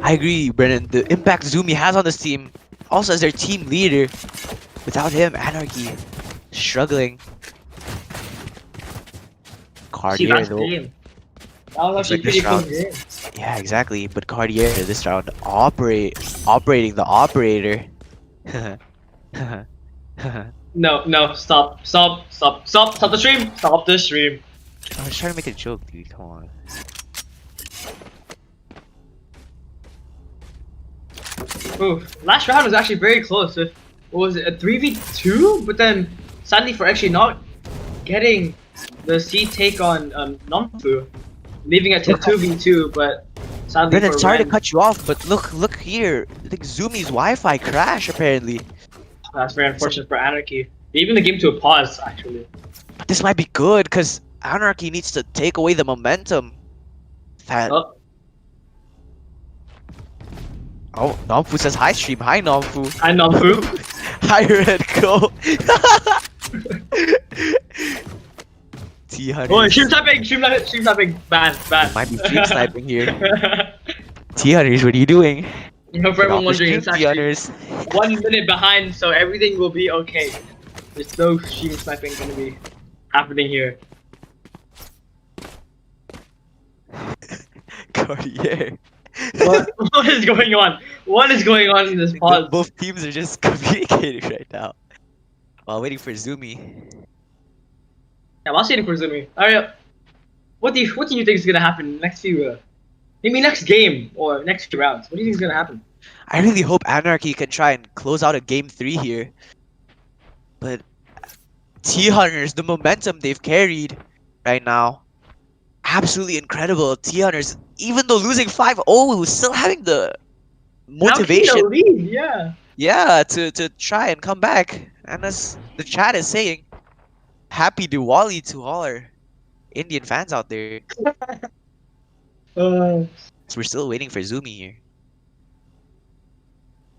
I agree, Brennan. The impact Zoomy has on this team, also as their team leader. Without him, Anarchy struggling. See, Cartier that's the though. game. That was Looks actually like pretty this cool round- game. Yeah, exactly. But Cartier this round operating the operator. No, stop the stream! Stop the stream! I was trying to make a joke, dude. Come on. Ooh, last round was actually very close. What was it, a 3v2? But then, sadly for actually not getting the C take on Nomfu, leaving it to 2v2, but sadly Brennan, for sorry to Ren, cut you off, but look here. I think Zoomy's Wi-Fi crashed apparently. that's very unfortunate for Anarchy. Leaving the game to a pause, actually. But this might be good because Anarchy needs to take away the momentum. That Oh, Nomfu says hi stream. Hi Nomfu. hi Nomfu. Hi Red Go. T100 Oh, stream typing, ban. might be stream sniping here. T100, what are you doing? For everyone wondering, it's actually T100. 1 minute behind, so everything will be okay. There's no stream sniping gonna be happening here. Cartier. What is going on? What is going on in this pause? Both teams are just communicating right now while waiting for Zoomy. Yeah, I'm waiting for Zumi. Alright, what do you think is gonna happen next few? Maybe next game or next few rounds. What do you think is gonna happen? I really hope Anarchy can try and close out a game 3 here. But T-Hunters, the momentum they've carried right now, absolutely incredible. T-Hunters, even though losing 5-0, still having the motivation, How can you leave? Yeah. yeah, to try and come back. And as the chat is saying, happy Diwali to all our Indian fans out there. So we're still waiting for Zoomy here.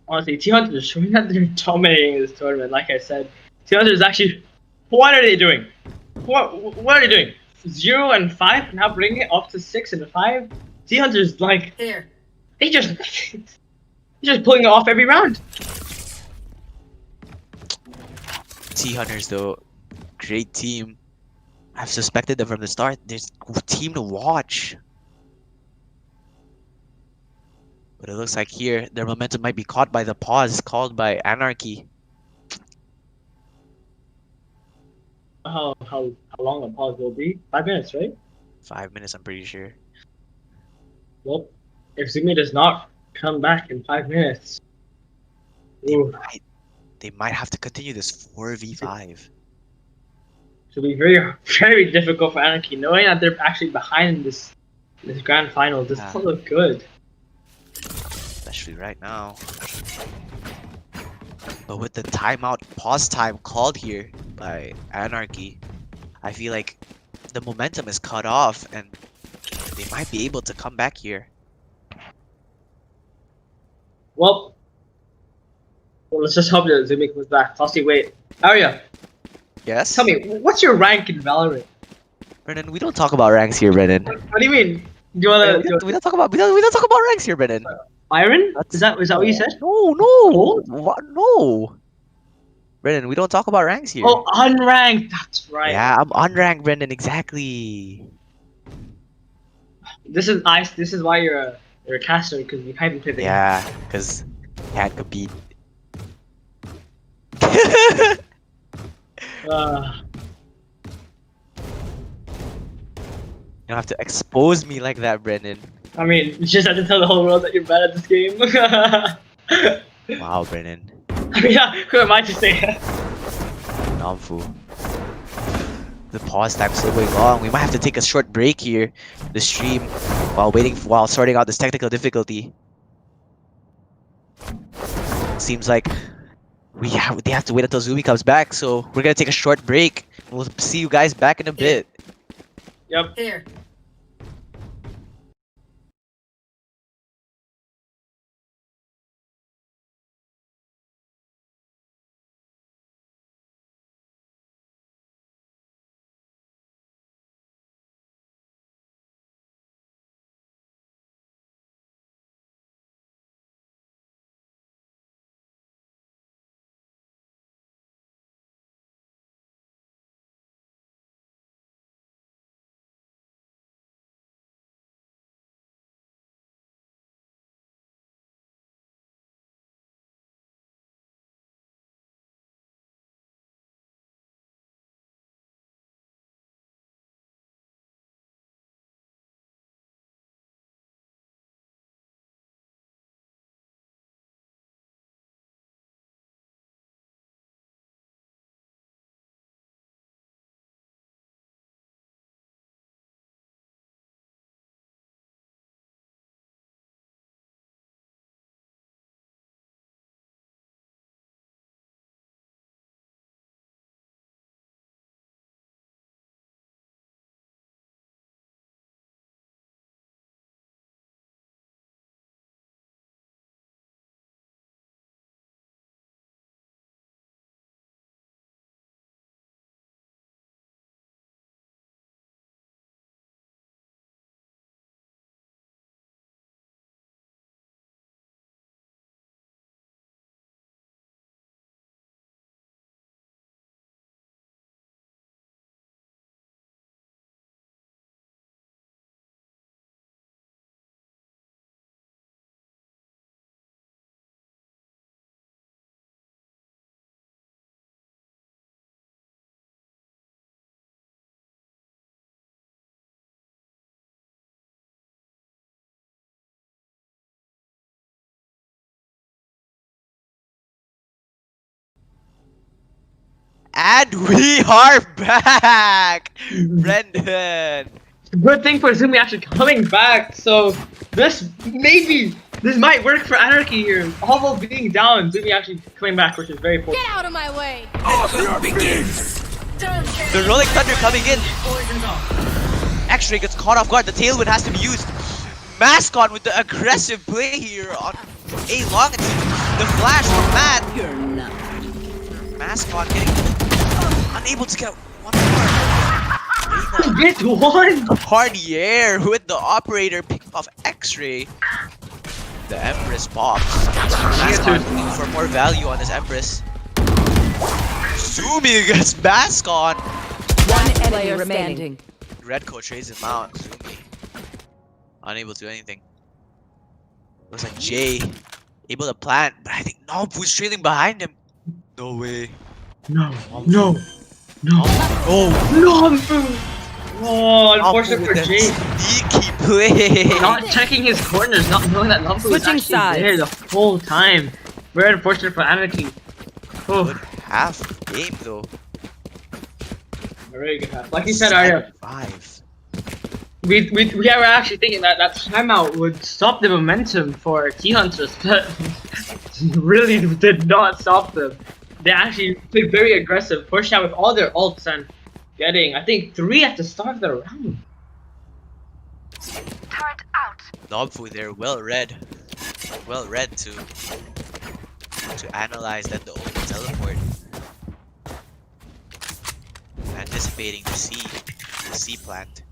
Honestly, T-Hunter is showing that they're dominating this tournament. Like I said, T-Hunter is actually. What are they doing? What are they doing? 0 and 5, now bringing it up to 6 and 5. T-Hunter's like There. they just pulling it off every round. T-Hunters though, great team. I've suspected them from the start. There's a team to watch. But it looks like here, their momentum might be caught by the pause called by Anarchy. How long the pause will be? 5 minutes, right? 5 minutes, I'm pretty sure. Well, if Zumi does not come back in 5 minutes, ooh, They might have to continue this 4v5. it'll be very, very difficult for Anarchy, knowing that they're actually behind this grand final. Does not look good. Especially right now. But with the timeout, pause time called here by Anarchy, I feel like the momentum is cut off and they might be able to come back here. Well, let's just hope that Zumi comes back. Tossy, wait. Arya, Yes? tell me, what's your rank in Valorant? Brennan, we don't talk about ranks here, Brennan. What do you mean? Do you wanna We don't talk about ranks here, Brennan. Iron? Is that what you said? No. What? No. Brendan, we don't talk about ranks here. Oh, unranked. That's right. Yeah, I'm unranked, Brendan. Exactly. This is ice. This is why you're a caster, because you can't even play the game. Yeah, because can't compete. You don't have to expose me like that, Brendan. I mean, you just have to tell the whole world that you're bad at this game. Wow, Brendan. I mean, yeah, who am I to say that? Namfu. The pause time's still going long. We might have to take a short break here, the stream, while sorting out this technical difficulty. Seems like they have to wait until Zumi comes back, so we're gonna take a short break. We'll see you guys back in a bit. Yep. Here. And we are back! Brendan! Good thing for Zumi actually coming back. So this might work for Anarchy here. Although being down, Zumi actually coming back, which is very important. Get out of my way. The Rolling Thunder coming in. X-Ray gets caught off guard. The tailwind has to be used. Mascon with the aggressive play here on A long. The flash from Matt. You're not. Mascon getting unable to get one more. Get one. Hardier with the operator pick off X-Ray. The Empress pops. Mascon looking for more value on this Empress. Zumi gets Mascon. One enemy remaining. Red coat trades him out. Zumi unable to do anything. Looks like Jay able to plant, but I think Nomfu's trailing behind him. No way. No. Oh, Oh, unfortunate for Jay. Sneaky play. Not checking his corners, not knowing that Lumpu was Switching actually sides. there the whole time. Very unfortunate for Anarchy. Oh, Good half game though. very good half. Like you said, Arya, 5. we were actually thinking that that timeout would stop the momentum for T-Hunterz, but really did not stop them. They actually played very aggressive, pushed out with all their ults and getting, I think, 3 at the start of the round. Nomfu there, well read to analyze that the open teleport. Anticipating the C plant,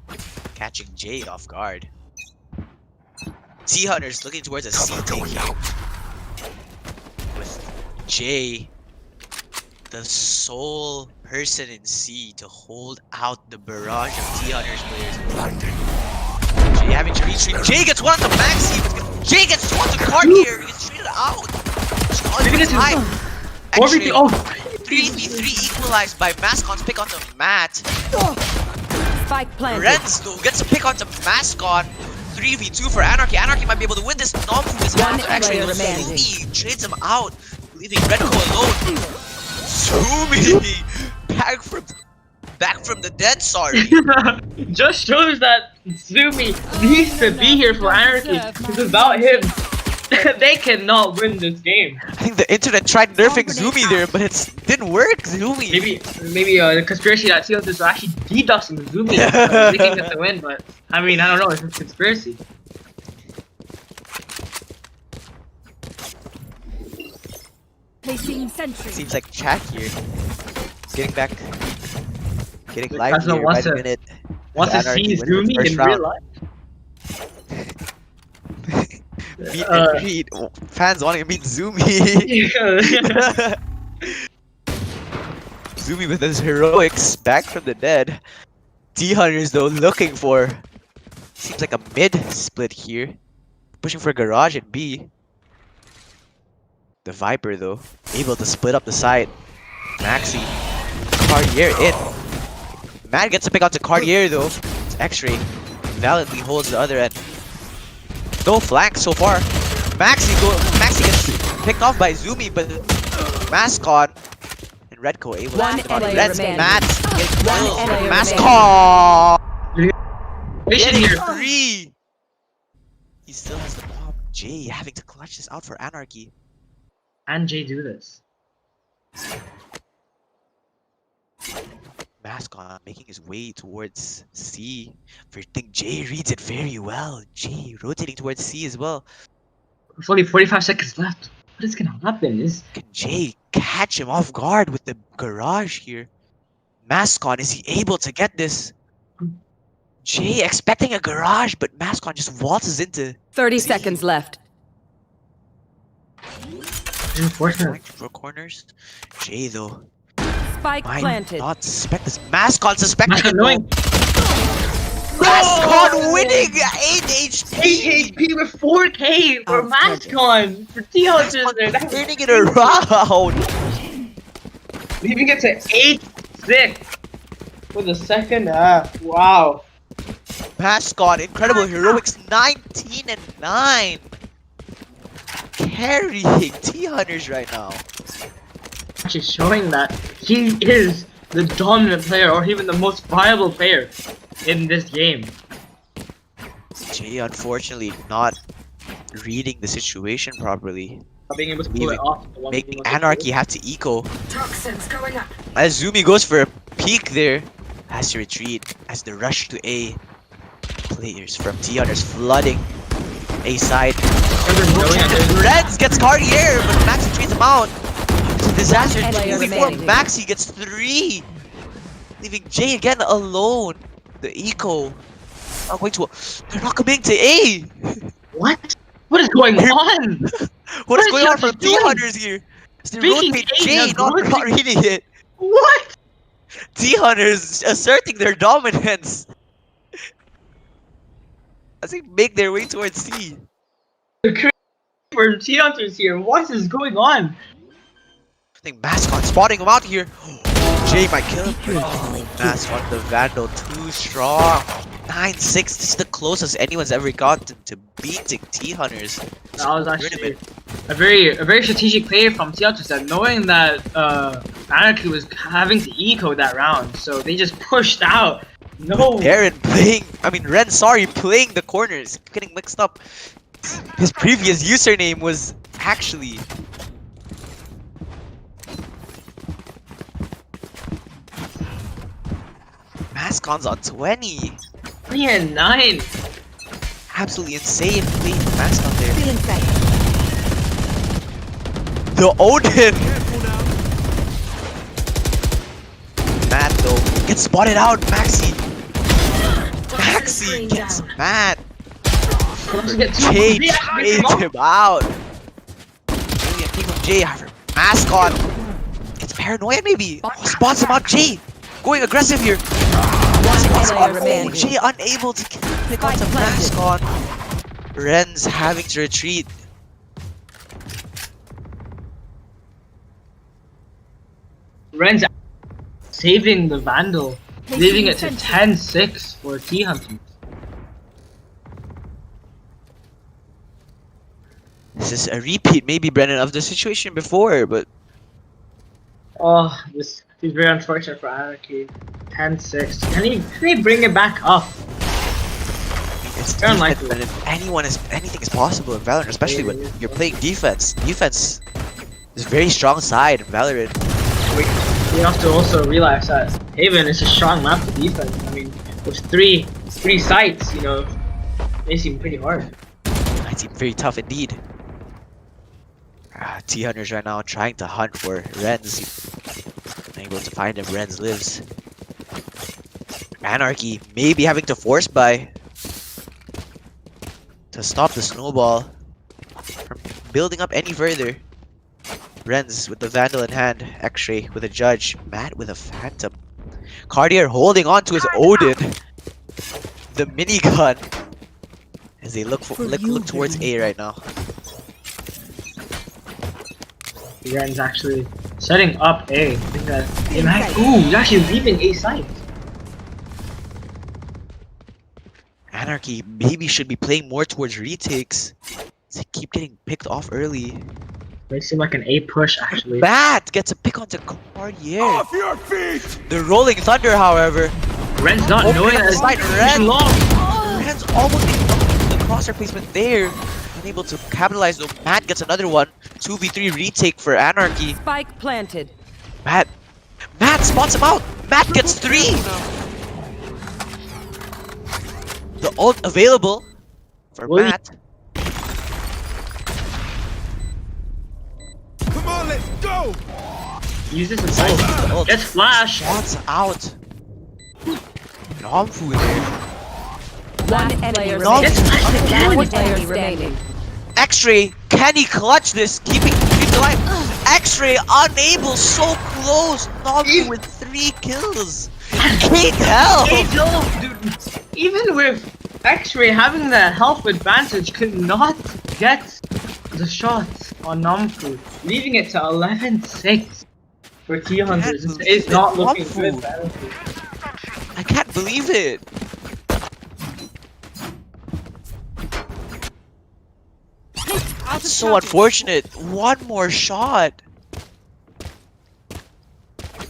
catching Jade off guard. T-Hunterz looking towards a C take here. With Jay the sole person in C to hold out the barrage of T-Hunters players. Jay having to retreat. Jay gets one on the Maxi, but Jay gets one on the card here. He gets traded out. Maybe it's Time. 4v3. Oh, 3v3 equalized by Mascon's pick onto Matt. Spike planted. Renz though gets a pick onto Mascon. 3v2 for Anarchy. Anarchy might be able to win this. Nomu is One actually player remaining. Zumi trades him out, leaving Redco alone. Zumi back from the dead. Sorry. just shows that Zumi needs to be here for Anarchy. Because without him, they cannot win this game. I think the internet tried nerfing Zumi there, but it didn't work. Zumi. Maybe the conspiracy that Hunterz are actually DDoSing Zumi, making them to win. But I mean, I don't know. It's a conspiracy. Placing sentry. Seems like chat here. Getting back. Getting live That's not here. wants Right to- minute. Wants to Anarchy see winning the Zumi first in round. real life. Meet and greet. Fans wanting to meet Zumi. Zumi with his heroics back from the dead. T-Hunters though looking for, seems like a mid split here. Pushing for Garage and B. The Viper though, able to split up the side. Maxi. Cartier in. Matt gets a pick out to Cartier though. It's X-Ray. Valiantly holds the other end. No flank so far. Maxi gets picked off by Zumi, but Mascot and Redco able One to pick on player Reds. remaining. Matt gets One kills player from Mascot. Mission Getting here. 3. He still has the bomb. Jay having to clutch this out for Anarchy. And Jay do this. Mascot making his way towards C. I think Jay reads it very well. Jay rotating towards C as well. There's only 45 seconds left. What is gonna happen? Can Jay catch him off guard with the garage here? Mascot, is he able to get this? Jay expecting a garage, but Mascot just waltzes into 30 See. seconds left. Unfortunate. for corners. Jay though Spike might planted. not suspect this. Mascot suspecting it though. Annoying. Mascot winning 8 HP. 8 HP with 4K for Mascon for T-Hunters there. That's Turning it around. leaving it to 8-6 for the second half. Wow. Mascot, incredible heroics, 19 and 9. Carrying T-Hunters right now. Actually showing that he is the dominant player or even the most viable player in this game. Jay unfortunately not reading the situation properly, Not being able to pull it off. the one making thing he wants to Anarchy do. have to eco. Toxins going up. As Zumi goes for a peek there, has to retreat as the rush to A. Players from T-Hunters flooding A side. Hunterz knowing that Reds gets Cartier, but Maxi trades him out. It's a disaster. One player 2v4 remaining. Maxi gets 3, leaving Jay again alone. The eco. Not going to. They're not coming to A. What? What is going on? What is is going on from Hunterz doing? T-Hunters here? They Speaking rotate A, Jay, they're not rotating- reading it. What? T-Hunters asserting their dominance as they make their way towards C. For T-Hunters here, what is going on? I think Mascot spotting him out here. Jay might kill him. Mascot the Vandal too strong. 9-6, this is the closest anyone's ever gotten to beating T-Hunters. That was actually a very strategic play from T-Hunters, that knowing that Anarchy was having to eco that round, so they just pushed out. No. Aaron playing, Ren, sorry, playing the corners, getting mixed up. His previous username was actually Mascon's on 20. 3 and 9. Absolutely insane play from Mascon there. Feeling safe. The Odin! Careful now. Matt though gets spotted out. Maxi gets Matt. Let's get two. Jay Yeah, trades him out. Brilliant pick from Jay. However, Mascot. It's Paranoia maybe. Oh, spots him out. Jay going aggressive here. One Spots him player out. Oh, remaining. Jay unable to pick on the mask on. Ren's having to retreat. Ren's saving the Vandal, leaving it to 10-6 for T Hunter. This is a repeat, maybe, Brennan, of the situation before, but Oh, this is very unfortunate for Anarchy. 10-6. Can he bring it back up? it's Very defense, unlikely. Brennan. Anything is possible in Valorant, especially when you're playing defense. Defense is a very strong side in Valorant. You have to also realize that Haven is a strong map for defense. I mean, with three sites, you know, they seem pretty hard. It seems very tough indeed. T-Hunters right now trying to hunt for Renz. Unable to find him. Renz lives. Anarchy maybe having to force buy to stop the snowball from building up any further. Renz with the Vandal in hand. X-Ray with a Judge. Matt with a Phantom. Cartier holding on to his Odin. The minigun. As they look towards A right now. Ren's actually setting up A. I think that ooh, he's actually leaving A site. Anarchy maybe should be playing more towards retakes. They keep getting picked off early. May seem like an A push actually. Matt gets a pick onto Cartier. Off your feet! The Rolling Thunder, however. Ren's not Opening knowing up the that side, it's Ren. long. Ren's almost getting the crosshair placement there. Unable to capitalize though. Matt gets another one. 2v3 retake for Anarchy. Spike planted. Matt spots him out. Matt gets 3. The ult available for Well, Matt. Come on, let's go! Uses the Decides ult. the ult. Gets flash. Shots out. Nomfu there. One enemy No. Gets remaining. flash again. One player remaining. X-Ray, can he clutch this? Keep the line. X-Ray unable, so close. Nomfu with 3 kills. 8 health. Dude, even with X-Ray having the health advantage, could not get the shot on Namfu, leaving it to 11-6 for T-Hunters. Can't It's not believe looking it. good. Namfu. Battlefield. I can't believe it. That's so unfortunate. One more shot.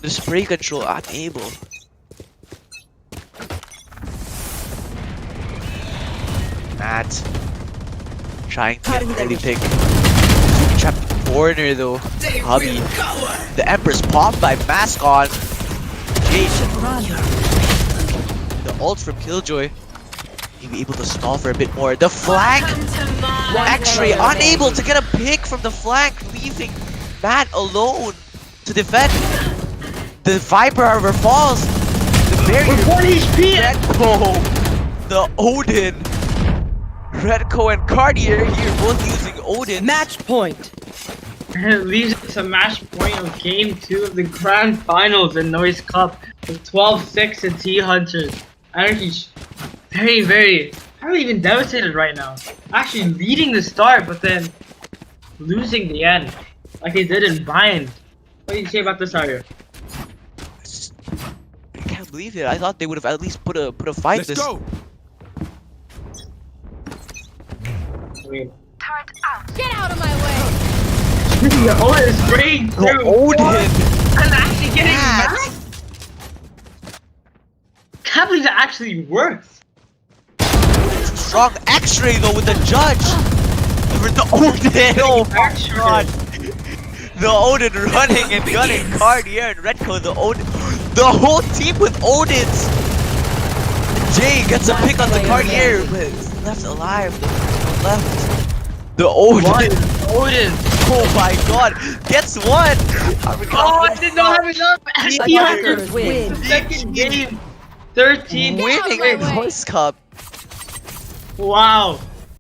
The spray control unable. Matt trying to really pick. Trapped corner though. Hubby. The Empress popped by mask on. The ult from Killjoy. Maybe able to stall for a bit more. The flank! X-Ray unable to get a pick from the flank, leaving Matt alone to defend. The Viper however falls. The barrier. With 1 HP! Redco. The Odin. Redco and Cartier here both using Odin. Match point. And it leaves it to match point of game 2 of the grand finals in NOICE Cup with 12-6 and T-Hunters. Anarchy's very, probably even devastated right now. Actually leading the start, but then losing the end, like they did in Bind. What do you say about this, Arya? I can't believe it. I thought they would have at least put a fight Let's this. go! I mean, Get out of my way! the Odin is spraying The through Odin. and actually getting Matt. back. Can't believe that actually works. Strong X-Ray though with the Judge. For the Odin. Oh my X-Ray. god. The Odin running and gunning Cartier and Redco. The Odin. The whole team with Odins. Jay gets a pick on the Cartier, but is left alive. Left. The Odin. Odin. Oh my god. Gets one. Oh, I did not have enough. Attackers win. Second game. 13 Winning a NOICE Cup. Wow.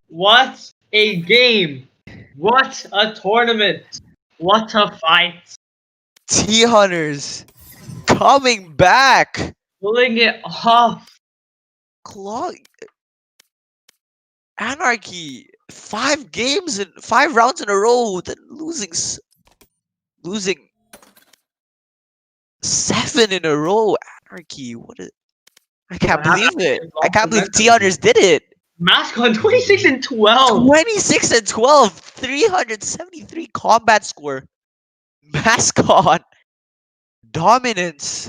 What a game. What a tournament. What a fight. T Hunters coming back. Pulling it off. Claw Anarchy 5 rounds in a row, then losing 7 in a row. Anarchy, I can't What happened? believe it. They I lost can't believe momentum. T Hunters did it. Mascon 26 and 12. 26 and 12, 373 combat score. Mascot dominance.